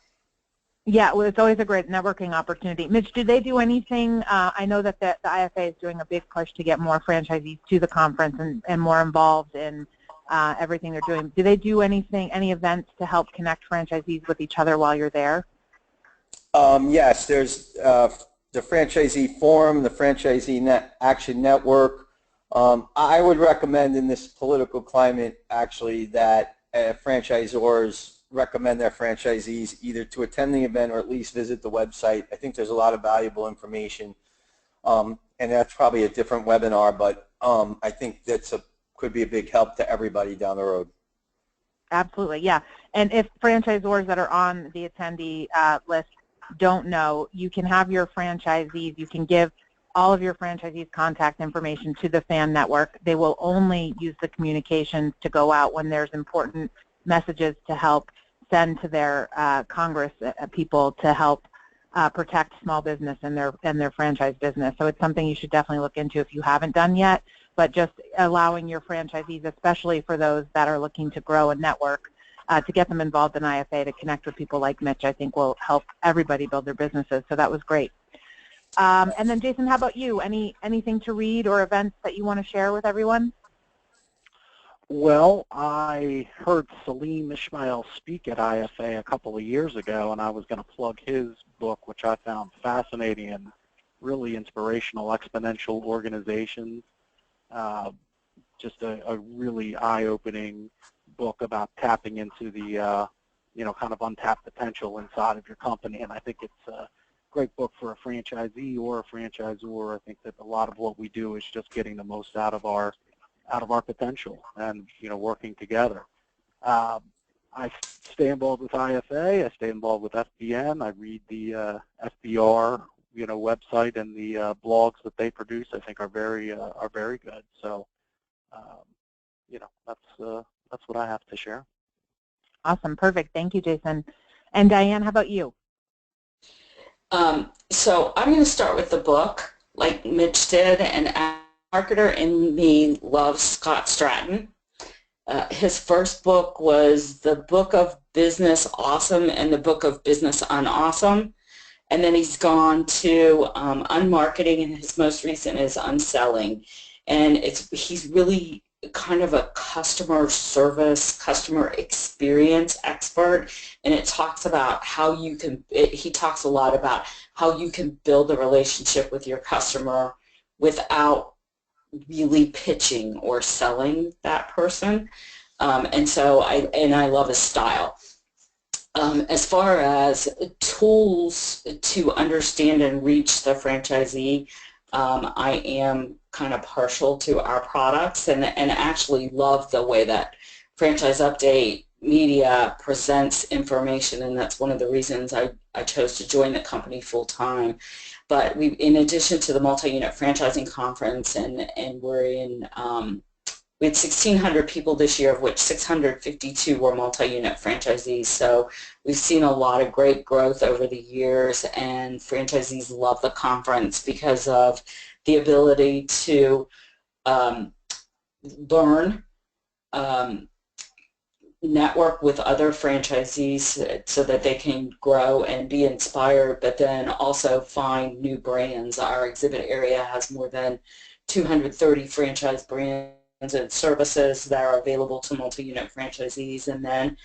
[SPEAKER 2] Yeah, well, it's always a great networking opportunity. Mitch, do they do anything? I know that the IFA is doing a big push to get more franchisees to the conference and more involved in everything they're doing. Do they do anything, any events to help connect franchisees with each other while you're there?
[SPEAKER 3] Yes, there's the Franchisee Forum, the Franchisee Action Network. I would recommend in this political climate, actually, that franchisors recommend their franchisees either to attend the event or at least visit the website. I think there's a lot of valuable information, and that's probably a different webinar, but I think could be a big help to everybody down the road.
[SPEAKER 2] Absolutely, yeah. And if franchisors that are on the attendee list don't know, you can have your franchisees, you can give all of your franchisees' contact information to the fan network. They will only use the communications to go out when there's important messages to help send to their Congress people to help protect small business and their franchise business. So it's something you should definitely look into if you haven't done yet, but just allowing your franchisees, especially for those that are looking to grow a network, to get them involved in IFA, to connect with people like Mitch, I think will help everybody build their businesses. So that was great. And then Jason, how about you? Anything to read or events that you want to share with everyone?
[SPEAKER 4] Well, I heard Salim Ismail speak at IFA a couple of years ago, and I was going to plug his book, which I found fascinating and really inspirational, Exponential Organizations. Just a really eye-opening book about tapping into the, kind of untapped potential inside of your company, and I think it's a great book for a franchisee or a franchisor. I think that a lot of what we do is just getting the most out of our potential and working together. I stay involved with IFA. I stay involved with FBN. I read the FBR website, and the blogs that they produce I think are very good. So that's what I have to share.
[SPEAKER 2] Awesome, perfect. Thank you, Jason. And Dianne, how about you?
[SPEAKER 5] So I'm going to start with the book, like Mitch did, and as a marketer in me loves Scott Stratton. His first book was the Book of Business Awesome and the Book of Business Unawesome, and then he's gone to Unmarketing, and his most recent is Unselling, and he's really kind of a customer service, customer experience expert, and it talks about how you can, he talks a lot about how you can build a relationship with your customer without really pitching or selling that person. And I love his style. As far as tools to understand and reach the franchisee, I am kind of partial to our products and actually love the way that Franchise Update Media presents information, and that's one of the reasons I chose to join the company full time. But in addition to the multi-unit franchising conference, and we're in, we had 1,600 people this year, of which 652 were multi-unit franchisees. So we've seen a lot of great growth over the years, and franchisees love the conference because of the ability to learn, network with other franchisees so that they can grow and be inspired, but then also find new brands. Our exhibit area has more than 230 franchise brands and services that are available to multi-unit franchisees. And then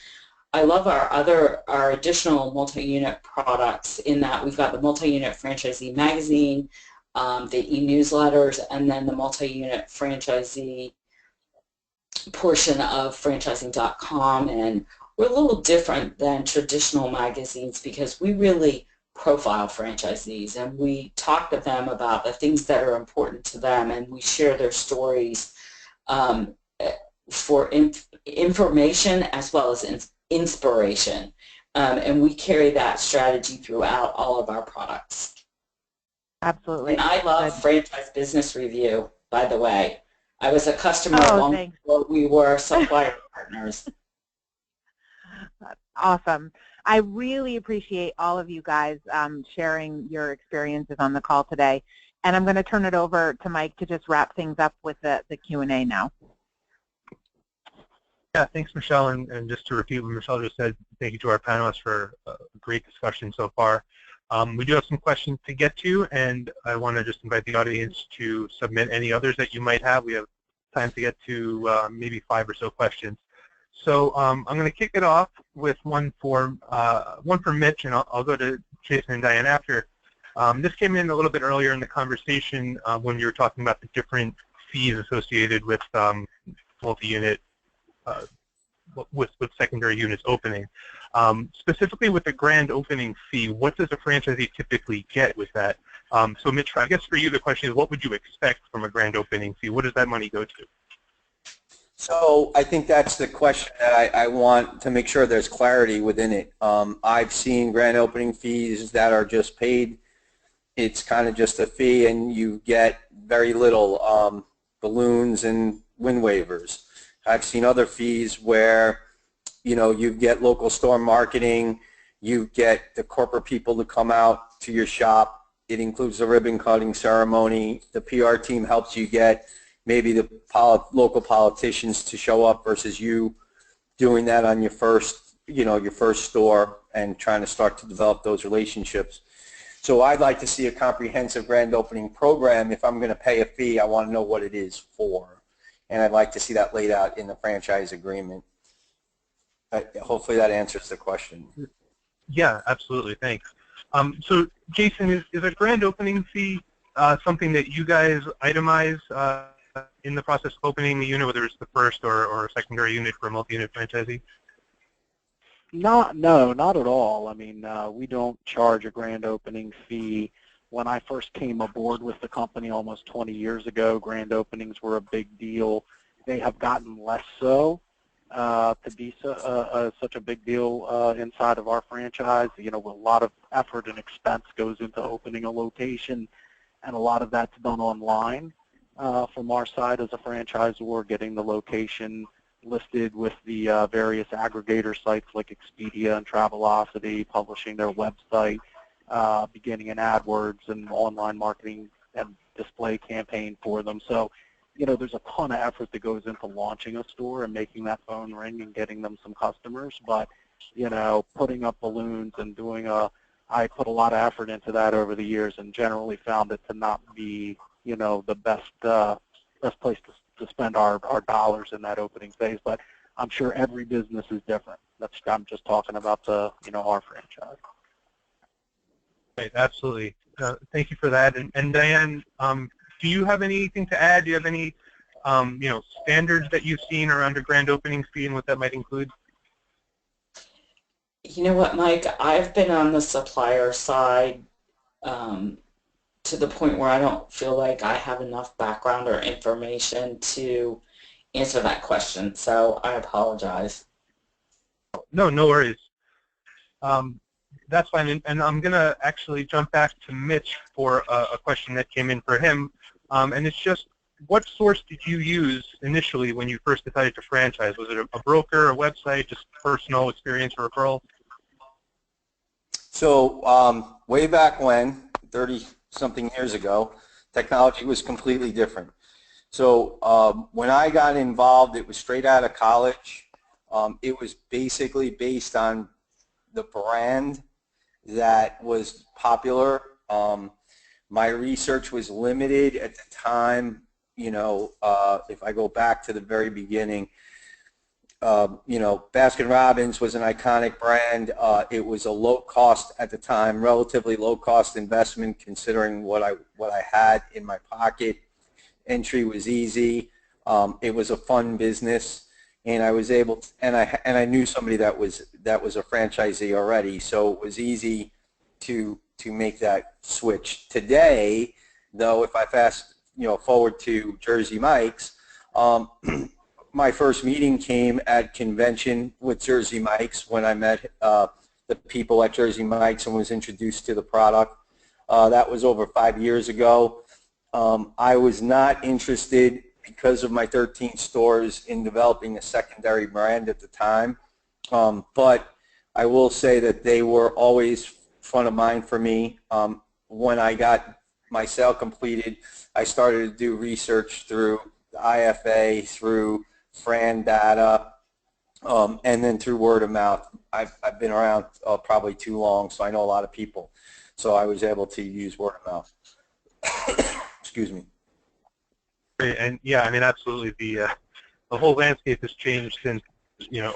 [SPEAKER 5] I love our additional multi-unit products in that we've got the multi-unit franchisee magazine, the e-newsletters, and then the multi-unit franchisee portion of franchising.com. And we're a little different than traditional magazines because we really profile franchisees and we talk to them about the things that are important to them, and we share their stories for information as well as inspiration. And we carry that strategy throughout all of our products.
[SPEAKER 2] Absolutely.
[SPEAKER 5] And I love Franchise Business Review, by the way. I was a customer long before we were supplier partners.
[SPEAKER 2] Awesome. I really appreciate all of you guys sharing your experiences on the call today. And I'm going to turn it over to Mike to just wrap things up with the Q&A now.
[SPEAKER 1] Yeah, thanks, Michelle. And just to repeat what Michelle just said, thank you to our panelists for a great discussion so far. We do have some questions to get to, and I want to just invite the audience to submit any others that you might have. We have time to get to maybe 5 or so questions. So I'm going to kick it off with one for Mitch, and I'll go to Jason and Dianne after. This came in a little bit earlier in the conversation when you were talking about the different fees associated with multi-unit, with secondary units opening. Specifically with the grand opening fee, what does a franchisee typically get with that? So Mitch, I guess for you the question is, what would you expect from a grand opening fee? What does that money go to?
[SPEAKER 3] So I think that's the question that I want to make sure there's clarity within it. I've seen grand opening fees that are just paid. It's kind of just a fee and you get very little balloons and win waivers. I've seen other fees where, you know, you get local store marketing, you get the corporate people to come out to your shop. It includes the ribbon cutting ceremony. The PR team helps you get maybe the local politicians to show up versus you doing that on your first, you know, your first store and trying to start to develop those relationships. So I'd like to see a comprehensive grand opening program. If I'm going to pay a fee, I want to know what it is for. And I'd like to see that laid out in the franchise agreement. Hopefully that answers the question.
[SPEAKER 1] Yeah, absolutely. Thanks. So Jason, is a grand opening fee something that you guys itemize in the process of opening the unit, whether it's the first or a secondary unit for a multi-unit franchisee?
[SPEAKER 4] No, not at all. I mean, we don't charge a grand opening fee. When I first came aboard with the company almost 20 years ago, grand openings were a big deal. They have gotten less so to be such a big deal inside of our franchise. You know, a lot of effort and expense goes into opening a location, and a lot of that's done online from our side as a franchisor, getting the location listed with the various aggregator sites like Expedia and Travelocity, publishing their website, beginning an AdWords and online marketing and display campaign for them. So, you know, there's a ton of effort that goes into launching a store and making that phone ring and getting them some customers. But, you know, putting up balloons and doing I put a lot of effort into that over the years and generally found it to not be, you know, the best place to spend our dollars in that opening phase. But I'm sure every business is different. I'm just talking about our franchise.
[SPEAKER 1] Right, absolutely. Thank you for that. And Dianne, do you have anything to add? Do you have any standards that you've seen around a grand opening fee and what that might include?
[SPEAKER 5] You know what, Mike? I've been on the supplier side to the point where I don't feel like I have enough background or information to answer that question, so I apologize.
[SPEAKER 1] No worries. That's fine, and I'm going to actually jump back to Mitch for a question that came in for him, and it's just, what source did you use initially when you first decided to franchise? Was it a broker, a website, just personal experience or referral?
[SPEAKER 3] So way back when, 30-something years ago, technology was completely different. So when I got involved, it was straight out of college. It was basically based on the brand that was popular. My research was limited at the time. If I go back to the very beginning, Baskin-Robbins was an iconic brand. It was a low-cost at the time, relatively low-cost investment considering what I had in my pocket. Entry was easy. It was a fun business, and I was able to, and I knew somebody that was a franchisee already, so it was easy to make that switch. Today, though, if I fast forward to Jersey Mike's, my first meeting came at convention with Jersey Mike's when I met the people at Jersey Mike's and was introduced to the product. That was over 5 years ago. I was not interested, because of my 13 stores, in developing a secondary brand at the time. But I will say that they were always front of mind for me. When I got my sale completed, I started to do research through the IFA, through Fran data, and then through word of mouth. I've been around probably too long, so I know a lot of people. So I was able to use word of mouth. Excuse me.
[SPEAKER 1] And yeah, I mean, absolutely. The whole landscape has changed since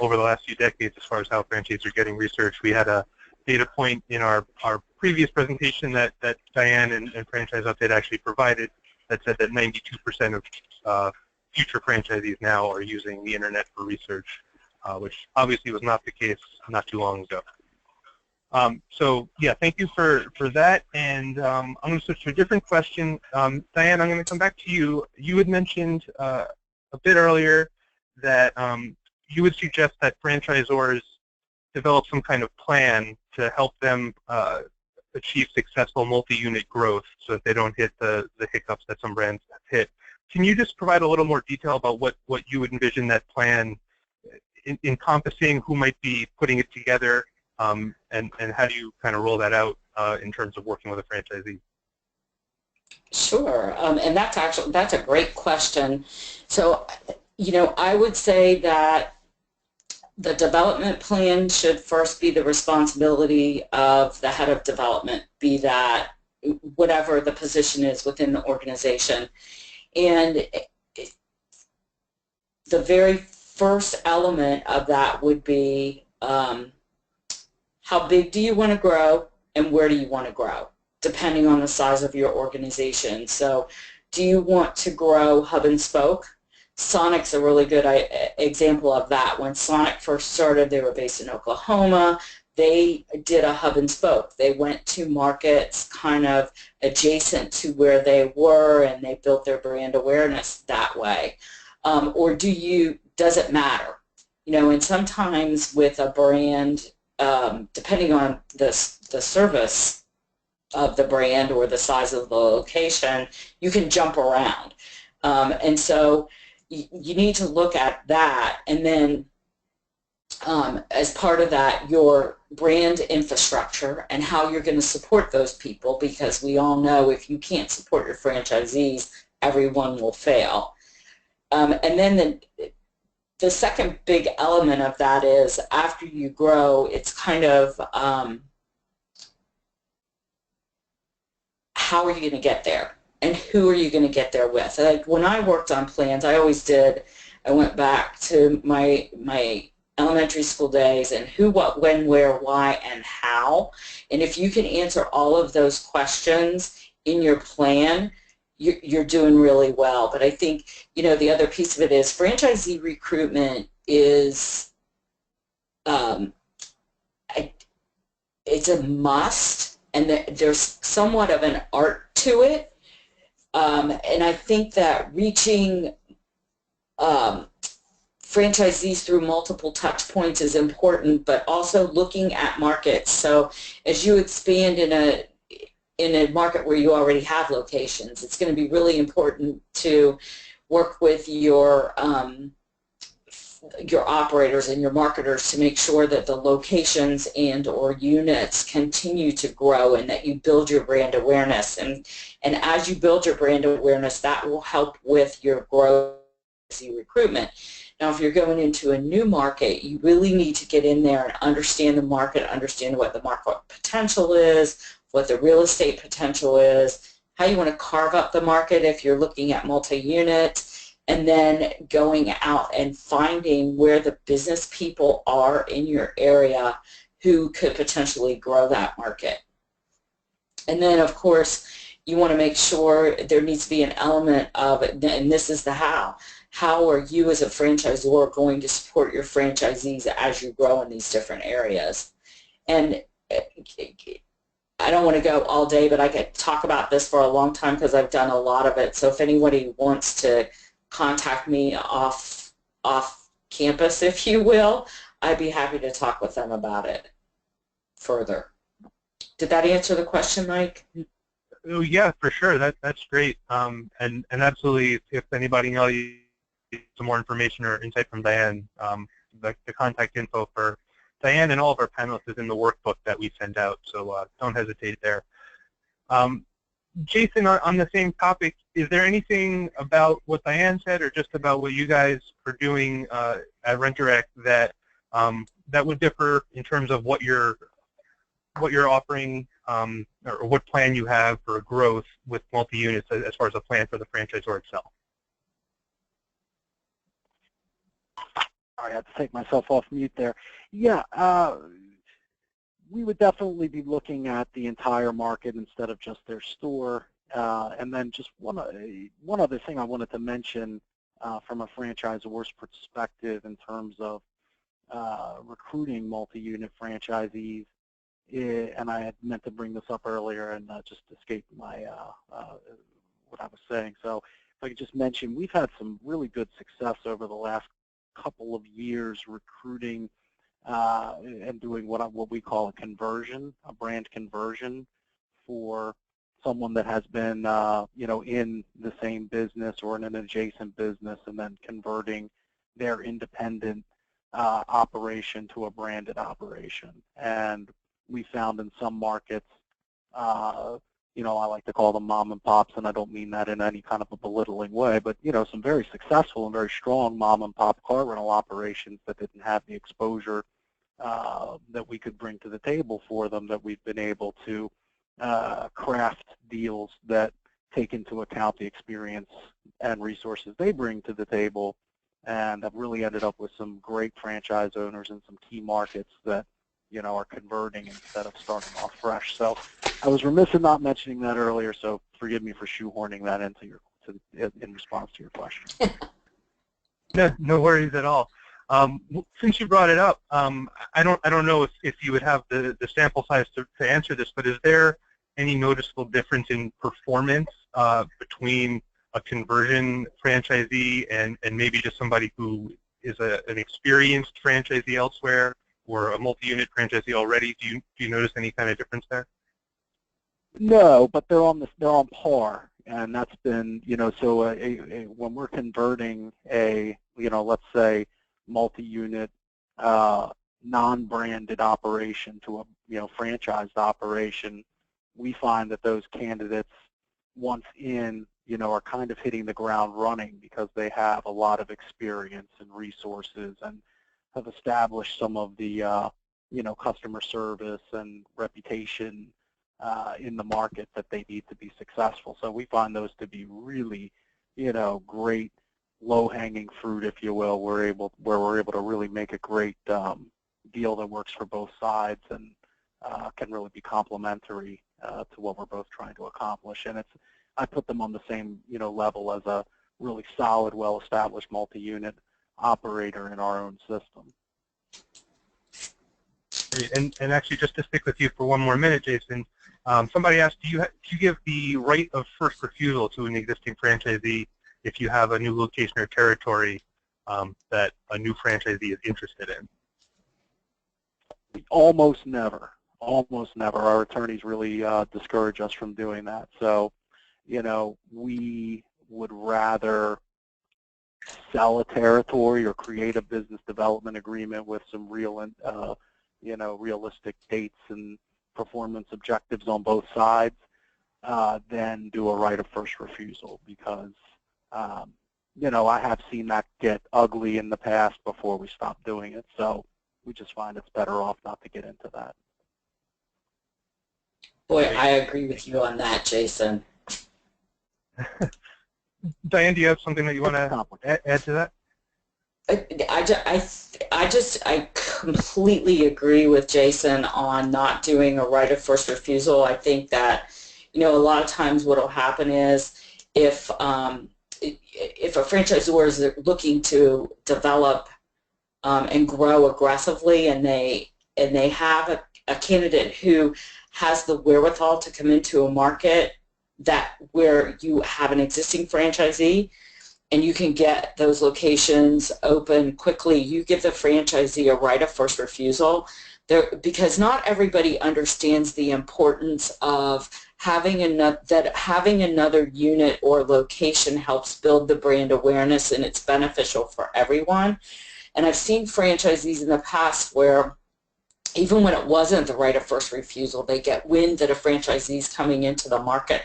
[SPEAKER 1] over the last few decades as far as how franchisees are getting research. We had a data point in our previous presentation that Dianne and Franchise Update actually provided that said that 92% of future franchisees now are using the internet for research, which obviously was not the case not too long ago. So yeah, thank you for that. And I'm going to switch to a different question. Dianne, I'm going to come back to you. You had mentioned a bit earlier that you would suggest that franchisors develop some kind of plan to help them achieve successful multi-unit growth so that they don't hit the hiccups that some brands have hit. Can you just provide a little more detail about what you would envision that plan encompassing, who might be putting it together, and how do you kind of roll that out in terms of working with a franchisee?
[SPEAKER 5] Sure, and that's a great question. So, I would say that the development plan should first be the responsibility of the head of development, be that whatever the position is within the organization. And the very first element of that would be how big do you want to grow and where do you want to grow, depending on the size of your organization. So do you want to grow hub and spoke? Sonic's a really good example of that. When Sonic first started, they were based in Oklahoma. They did a hub and spoke. They went to markets kind of adjacent to where they were, and they built their brand awareness that way. Or does it matter? And sometimes with a brand, depending on the service of the brand or the size of the location, you can jump around. And so you need to look at that, and then as part of that, your brand infrastructure and how you're going to support those people, because we all know if you can't support your franchisees, everyone will fail. And then the second big element of that is after you grow, it's kind of how are you going to get there? And who are you going to get there with? Like when I worked on plans, I went back to my elementary school days and who, what, when, where, why, and how. And if you can answer all of those questions in your plan, you're doing really well. But I think, the other piece of it is franchisee recruitment is, it's a must, and there's somewhat of an art to it. And I think that reaching franchisees through multiple touch points is important, but also looking at markets. So as you expand in a market where you already have locations, it's going to be really important to work with your operators and your marketers to make sure that the locations and or units continue to grow and that you build your brand awareness. And as you build your brand awareness, that will help with your growth recruitment. Now, if you're going into a new market, you really need to get in there and understand the market, understand what the market potential is, what the real estate potential is, how you want to carve up the market if you're looking at multi-unit, and then going out and finding where the business people are in your area who could potentially grow that market. And then, of course, you want to make sure there needs to be an element of, and this is the how. How are you as a franchisor going to support your franchisees as you grow in these different areas? And I don't want to go all day, but I could talk about this for a long time because I've done a lot of it. So if anybody wants to contact me off campus, if you will, I'd be happy to talk with them about it further. Did that answer the question, Mike?
[SPEAKER 1] Oh, yeah, for sure. That's great. And absolutely, if anybody knows some more information or insight from Dianne, the contact info for Dianne and all of our panelists is in the workbook that we send out, so don't hesitate there. Jason, on the same topic, is there anything about what Dianne said or just about what you guys are doing at RentDirect that that would differ in terms of what you're offering or what plan you have for growth with multi-units as far as a plan for the franchisor itself?
[SPEAKER 4] I had to take myself off mute there. Yeah, we would definitely be looking at the entire market instead of just their store And then just one other thing I wanted to mention from a franchisor's perspective in terms of recruiting multi-unit franchisees, and I had meant to bring this up earlier and just escaped my what I was saying. So if I could just mention, we've had some really good success over the last couple of years recruiting and doing what we call a conversion, a brand conversion for someone that has been in the same business or in an adjacent business, and then converting their independent operation to a branded operation. And we found in some markets, I like to call them mom and pops, and I don't mean that in any kind of a belittling way, but some very successful and very strong mom and pop car rental operations that didn't have the exposure that we could bring to the table for them, that we've been able to craft deals that take into account the experience and resources they bring to the table, and have really ended up with some great franchise owners in some key markets that are converting instead of starting off fresh. So I was remiss in not mentioning that earlier, so forgive me for shoehorning that into in response to your question.
[SPEAKER 1] No worries at all. Since you brought it up, I don't know if you would have the sample size to answer this, but is there any noticeable difference in performance between a conversion franchisee and maybe just somebody who is an experienced franchisee elsewhere, or a multi-unit franchisee already? Do you notice any kind of difference there?
[SPEAKER 4] No, but they're on par, and that's been so when we're converting a let's say multi-unit non-branded operation to a franchised operation, we find that those candidates once in are kind of hitting the ground running because they have a lot of experience and resources and have established some of the customer service and reputation in the market that they need to be successful. So we find those to be really great low-hanging fruit, if you will. Where we're able to really make a great deal that works for both sides and can really be complementary to what we're both trying to accomplish. And I put them on the same level as a really solid, well-established multi-unit operator in our own system.
[SPEAKER 1] And actually, just to stick with you for one more minute, Jason, somebody asked, do you give the right of first refusal to an existing franchisee if you have a new location or territory that a new franchisee is interested in?
[SPEAKER 4] Almost never. Almost never. Our attorneys really discourage us from doing that. So, we would rather sell a territory or create a business development agreement with some realistic dates and performance objectives on both sides than do a right of first refusal, because I have seen that get ugly in the past before we stopped doing it. So we just find it's better off not to get into that.
[SPEAKER 5] Boy, I agree with you on that, Jason.
[SPEAKER 1] Diane, do you have something that you want to add to that?
[SPEAKER 5] I completely agree with Jason on not doing a right of first refusal. I think that, a lot of times what will happen is if a franchisor is looking to develop and grow aggressively, and they have a candidate who has the wherewithal to come into a market where you have an existing franchisee, and you can get those locations open quickly, you give the franchisee a right of first refusal, because not everybody understands the importance of having another unit or location helps build the brand awareness, and it's beneficial for everyone. And I've seen franchisees in the past where even when it wasn't the right of first refusal, they get wind that a franchisee is coming into the market,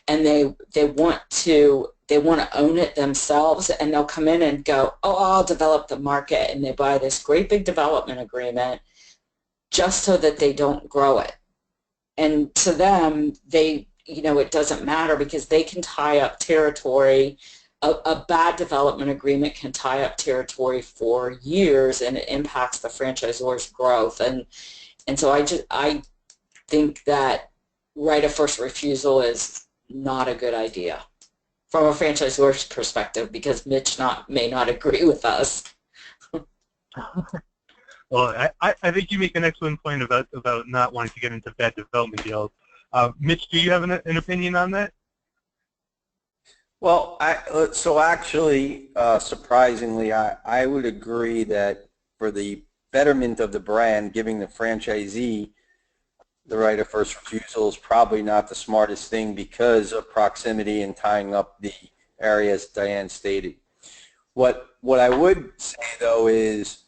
[SPEAKER 5] and they want to own it themselves, and they'll come in and go, oh, I'll develop the market, and they buy this great big development agreement just so that they don't grow it. And to them, it doesn't matter, because they can tie up territory. A bad development agreement can tie up territory for years, and it impacts the franchisor's growth. And so I think that right of first refusal is not a good idea from a franchisor's perspective, because Mitch may not agree with us.
[SPEAKER 1] Well, I think you make an excellent point about not wanting to get into bad development deals. Mitch, do you have an opinion on that?
[SPEAKER 3] Well, so actually, surprisingly, I would agree that for the betterment of the brand, giving the franchisee the right of first refusal is probably not the smartest thing because of proximity and tying up the area, as Dianne stated. What I would say, though, is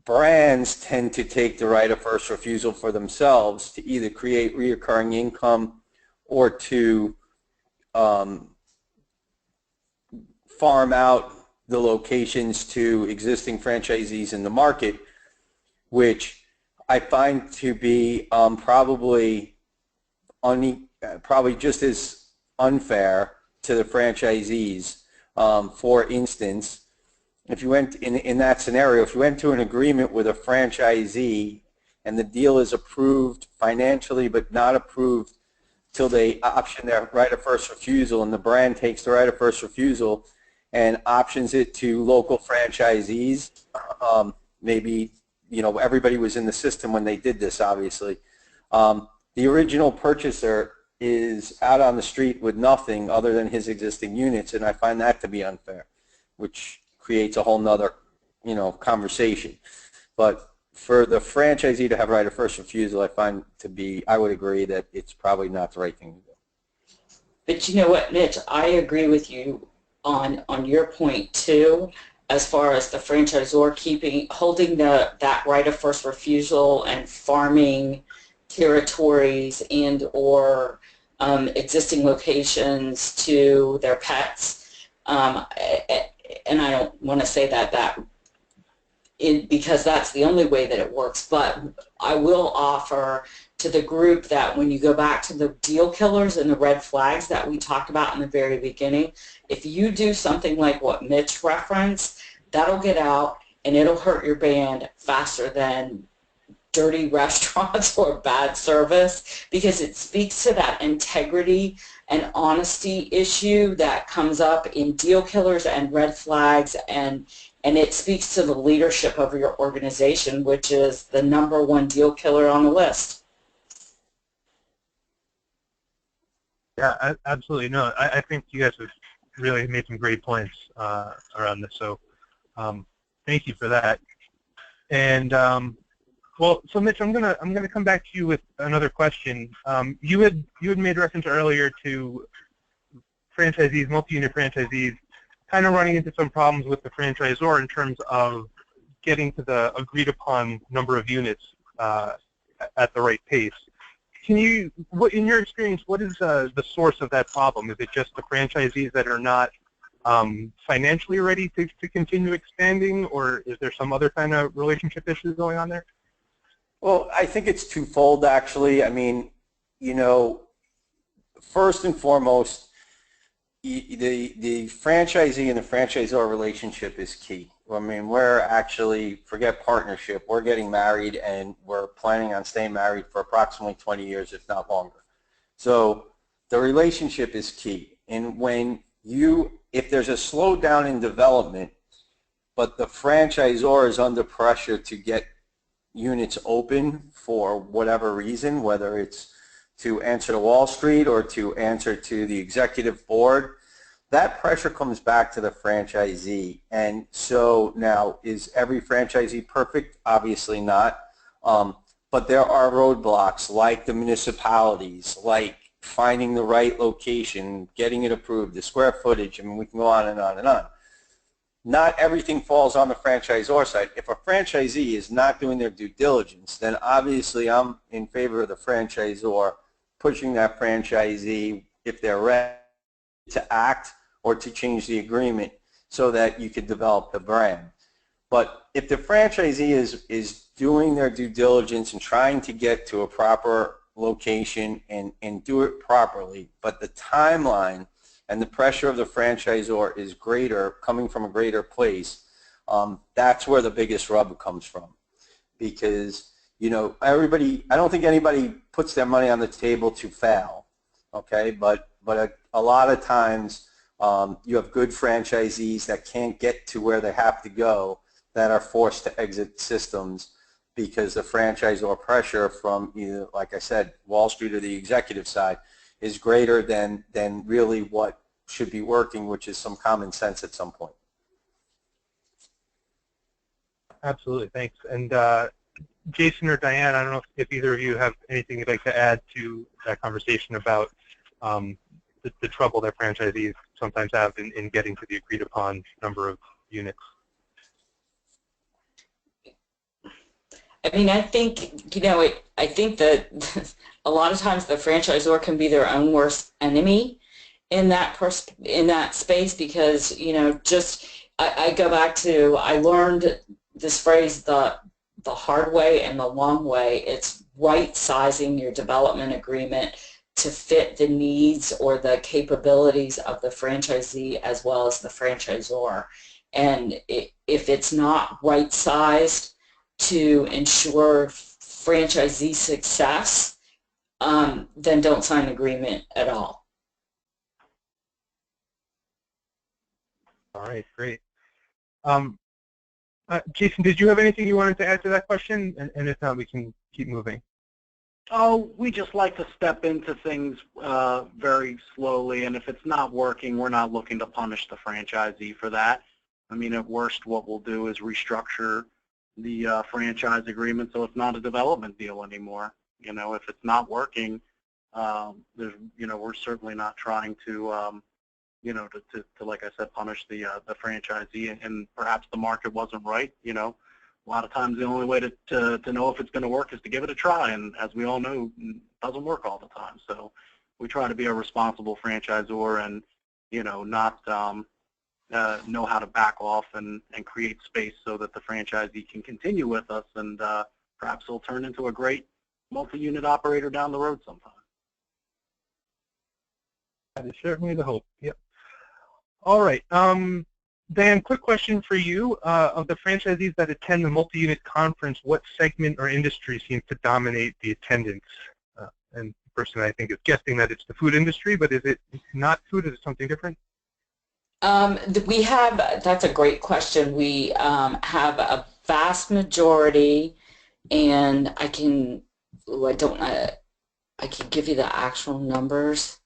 [SPEAKER 3] brands tend to take the right of first refusal for themselves to either create reoccurring income or to farm out the locations to existing franchisees in the market, which I find to be probably just as unfair to the franchisees. For instance, if you went in that scenario, if you went to an agreement with a franchisee and the deal is approved financially but not approved till they option their right of first refusal, and the brand takes the right of first refusal and options it to local franchisees, maybe, you know, everybody was in the system when they did this, obviously. The original purchaser is out on the street with nothing other than his existing units, and I find that to be unfair, which creates a whole nother, you know, conversation. But for the franchisee to have right of first refusal, I find to be, I would agree that it's probably not the right thing to do.
[SPEAKER 5] But you know what, Mitch, I agree with you on your point too, as far as the franchisor holding that right of first refusal and farming territories and or existing locations to their pets. And I don't want to say that because that's the only way that it works, but I will offer to the group that when you go back to the deal killers and the red flags that we talked about in the very beginning, if you do something like what Mitch referenced, that'll get out and it'll hurt your brand faster than dirty restaurants or bad service, because it speaks to that integrity and honesty issue that comes up in deal killers and red flags, and it speaks to the leadership of your organization, which is the #1 deal killer on the list.
[SPEAKER 1] Yeah, absolutely. No, I think you guys have really made some great points around this. So thank you for that. And well, so Mitch, I'm gonna come back to you with another question. You had made reference earlier to franchisees, multi-unit franchisees, kind of running into some problems with the franchisor in terms of getting to the agreed upon number of units at the right pace. Can you, in your experience, what is the source of that problem? Is it just the franchisees that are not financially ready to continue expanding, or is there some other kind of relationship issues going on there?
[SPEAKER 3] Well, I think it's twofold, actually. I mean, you know, first and foremost, the franchisee and the franchisor relationship is key. I mean, we're actually, forget partnership, we're getting married and we're planning on staying married for approximately 20 years, if not longer. So the relationship is key. And if there's a slowdown in development, but the franchisor is under pressure to get units open for whatever reason, whether it's to answer to Wall Street or to answer to the executive board, that pressure comes back to the franchisee. And so now, is every franchisee perfect? Obviously not. But there are roadblocks like the municipalities, like finding the right location, getting it approved, the square footage. I mean, we can go on and on and on. Not everything falls on the franchisor side. If a franchisee is not doing their due diligence, then obviously I'm in favor of the franchisor pushing that franchisee, if they're ready, to act or to change the agreement so that you could develop the brand. But if the franchisee is doing their due diligence and trying to get to a proper location and do it properly, but the timeline and the pressure of the franchisor is greater, coming from a greater place, that's where the biggest rub comes from. Because, you know, I don't think anybody puts their money on the table to fail. okay? But a lot of times you have good franchisees that can't get to where they have to go, that are forced to exit systems because the franchisor pressure from either, like I said, Wall Street or the executive side is greater than really what should be working, which is some common sense at some point.
[SPEAKER 1] Absolutely, thanks. And Jason or Dianne, I don't know if either of you have anything you'd like to add to that conversation about the trouble that franchisees sometimes have in getting to the agreed upon number of units.
[SPEAKER 5] I mean, I think, I think that a lot of times the franchisor can be their own worst enemy in that space because, just I go back to, I learned this phrase the hard way and the long way. It's right-sizing your development agreement to fit the needs or the capabilities of the franchisee as well as the franchisor. And if it's not right-sized to ensure franchisee success, then don't sign an agreement at all.
[SPEAKER 1] All right, great. Jason, did you have anything you wanted to add to that question? And if not, we can keep moving.
[SPEAKER 4] Oh, we just like to step into things very slowly, and if it's not working, we're not looking to punish the franchisee for that. I mean, at worst, what we'll do is restructure the franchise agreement so it's not a development deal anymore. If it's not working, we're certainly not trying to, to like I said, punish the franchisee, and perhaps the market wasn't right. A lot of times the only way to know if it's going to work is to give it a try, and as we all know, it doesn't work all the time. So we try to be a responsible franchisor and, not know how to back off and create space so that the franchisee can continue with us, and perhaps it'll turn into a great multi-unit operator down the road sometime.
[SPEAKER 1] That is certainly the hope, yep. All right. Dan, quick question for you. Of the franchisees that attend the multi-unit conference, what segment or industry seems to dominate the attendance? And the person I think is guessing that it's the food industry, but is it not food? Is it something different?
[SPEAKER 5] We have, that's a great question. We have a vast majority, and I can give you the actual numbers.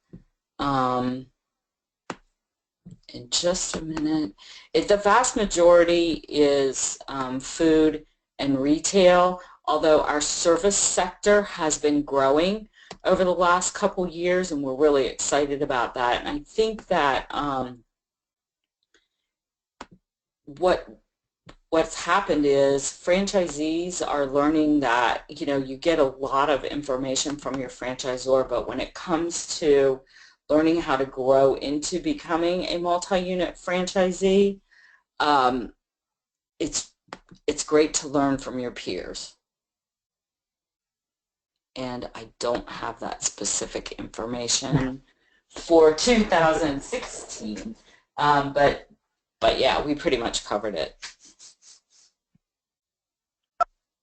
[SPEAKER 5] In just a minute. The vast majority is food and retail, although our service sector has been growing over the last couple years, and we're really excited about that. And I think that what's happened is franchisees are learning that, you get a lot of information from your franchisor, but when it comes to learning how to grow into becoming a multi-unit franchisee, it's great to learn from your peers. And I don't have that specific information for 2016, but yeah, we pretty much covered it.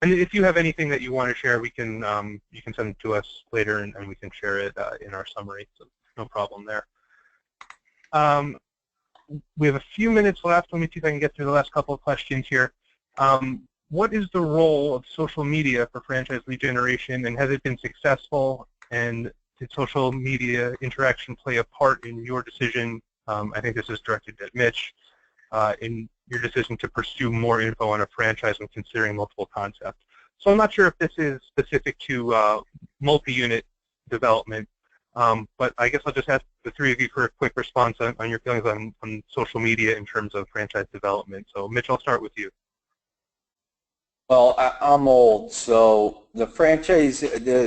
[SPEAKER 1] And if you have anything that you want to share, we can you can send it to us later, and we can share it in our summary. So no problem there. We have a few minutes left. Let me see if I can get through the last couple of questions here. What is the role of social media for franchise lead generation, and has it been successful? And did social media interaction play a part in your decision? I think this is directed at Mitch, in your decision to pursue more info on a franchise when considering multiple concepts. So I'm not sure if this is specific to multi-unit development, but I guess I'll just ask the three of you for a quick response on your feelings on social media in terms of franchise development. So Mitch, I'll start with you.
[SPEAKER 3] Well, I'm old, so the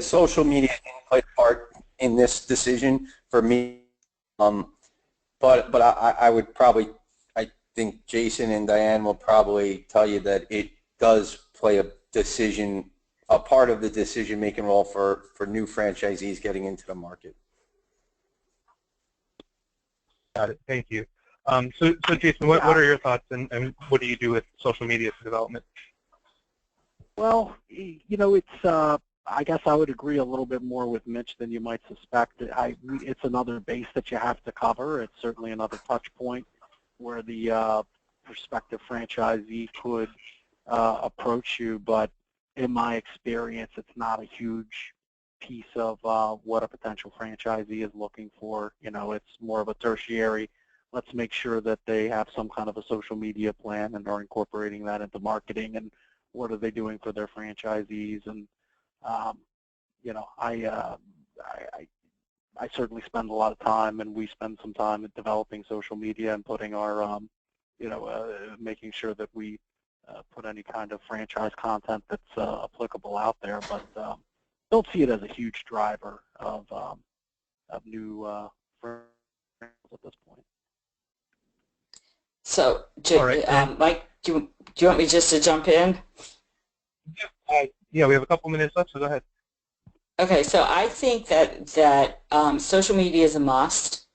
[SPEAKER 3] social media didn't play a part in this decision for me. But I would probably, I think Jason and Dianne will probably tell you that it does play a part of the decision-making role for new franchisees getting into the market.
[SPEAKER 1] Got it. Thank you. So Jason, what are your thoughts, and what do you do with social media development?
[SPEAKER 4] Well, it's I guess I would agree a little bit more with Mitch than you might suspect. It's another base that you have to cover. It's certainly another touch point where the prospective franchisee could approach you, but in my experience, it's not a huge piece of what a potential franchisee is looking for. You know, it's more of a tertiary. Let's make sure that they have some kind of a social media plan and are incorporating that into marketing, and what are they doing for their franchisees. And you know, I certainly spend a lot of time, and we spend some time at developing social media and putting our, you know, making sure that we put any kind of franchise content that's applicable out there. But don't see it as a huge driver of new franchises at this point.
[SPEAKER 5] So,
[SPEAKER 1] right,
[SPEAKER 5] Mike, do you want me just to jump in?
[SPEAKER 1] Yeah, we have a couple minutes left, so go ahead.
[SPEAKER 5] Okay, so I think that social media is a must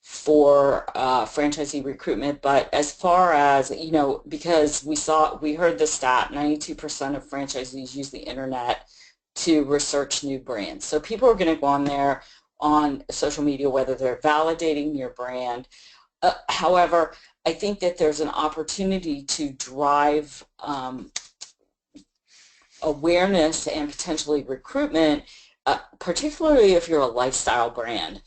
[SPEAKER 5] for franchisee recruitment, but as far as, you know, because we heard the stat, 92% of franchisees use the internet to research new brands. So people are going to go on there on social media, whether they're validating your brand. However, I think that there's an opportunity to drive awareness and potentially recruitment, particularly if you're a lifestyle brand.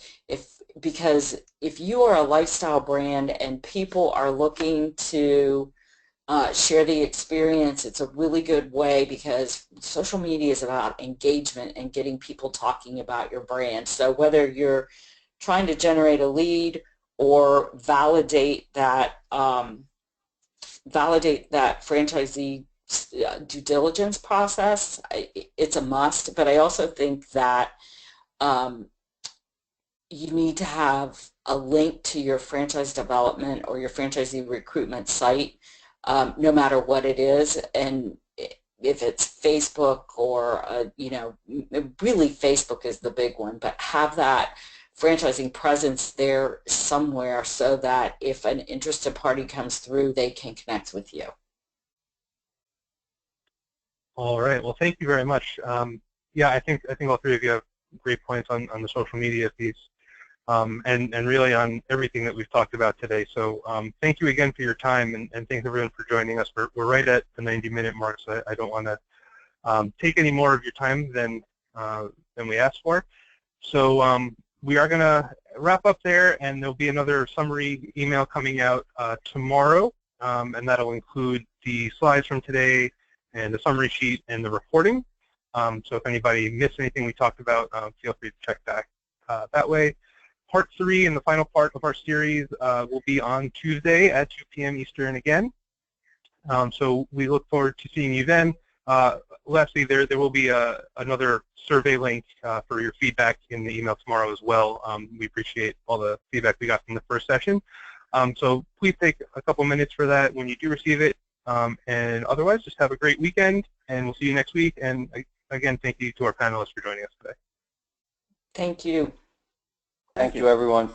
[SPEAKER 5] Because if you are a lifestyle brand and people are looking to share the experience, it's a really good way, because social media is about engagement and getting people talking about your brand. So whether you're trying to generate a lead or validate that franchisee due diligence process, it's a must. But I also think that you need to have a link to your franchise development or your franchisee recruitment site, no matter what it is. And if it's Facebook or, you know, really Facebook is the big one, but have that franchising presence there somewhere so that if an interested party comes through, they can connect with you.
[SPEAKER 1] All right. Well, thank you very much. Yeah, I think all three of you have great points on the social media piece, and really on everything that we've talked about today. So thank you again for your time, and thanks everyone for joining us. We're right at the 90-minute mark, so I don't want to take any more of your time than we asked for. So we are going to wrap up there, and there'll be another summary email coming out tomorrow, and that'll include the slides from today and the summary sheet and the reporting. So if anybody missed anything we talked about, feel free to check back that way. Part 3 and the final part of our series will be on Tuesday at 2 p.m. Eastern again. So we look forward to seeing you then. Lastly, there will be another survey link for your feedback in the email tomorrow as well. We appreciate all the feedback we got from the first session. So please take a couple minutes for that when you do receive it. And otherwise, just have a great weekend, and we'll see you next week. And again, thank you to our panelists for joining us today.
[SPEAKER 5] Thank you.
[SPEAKER 3] Thank you, everyone.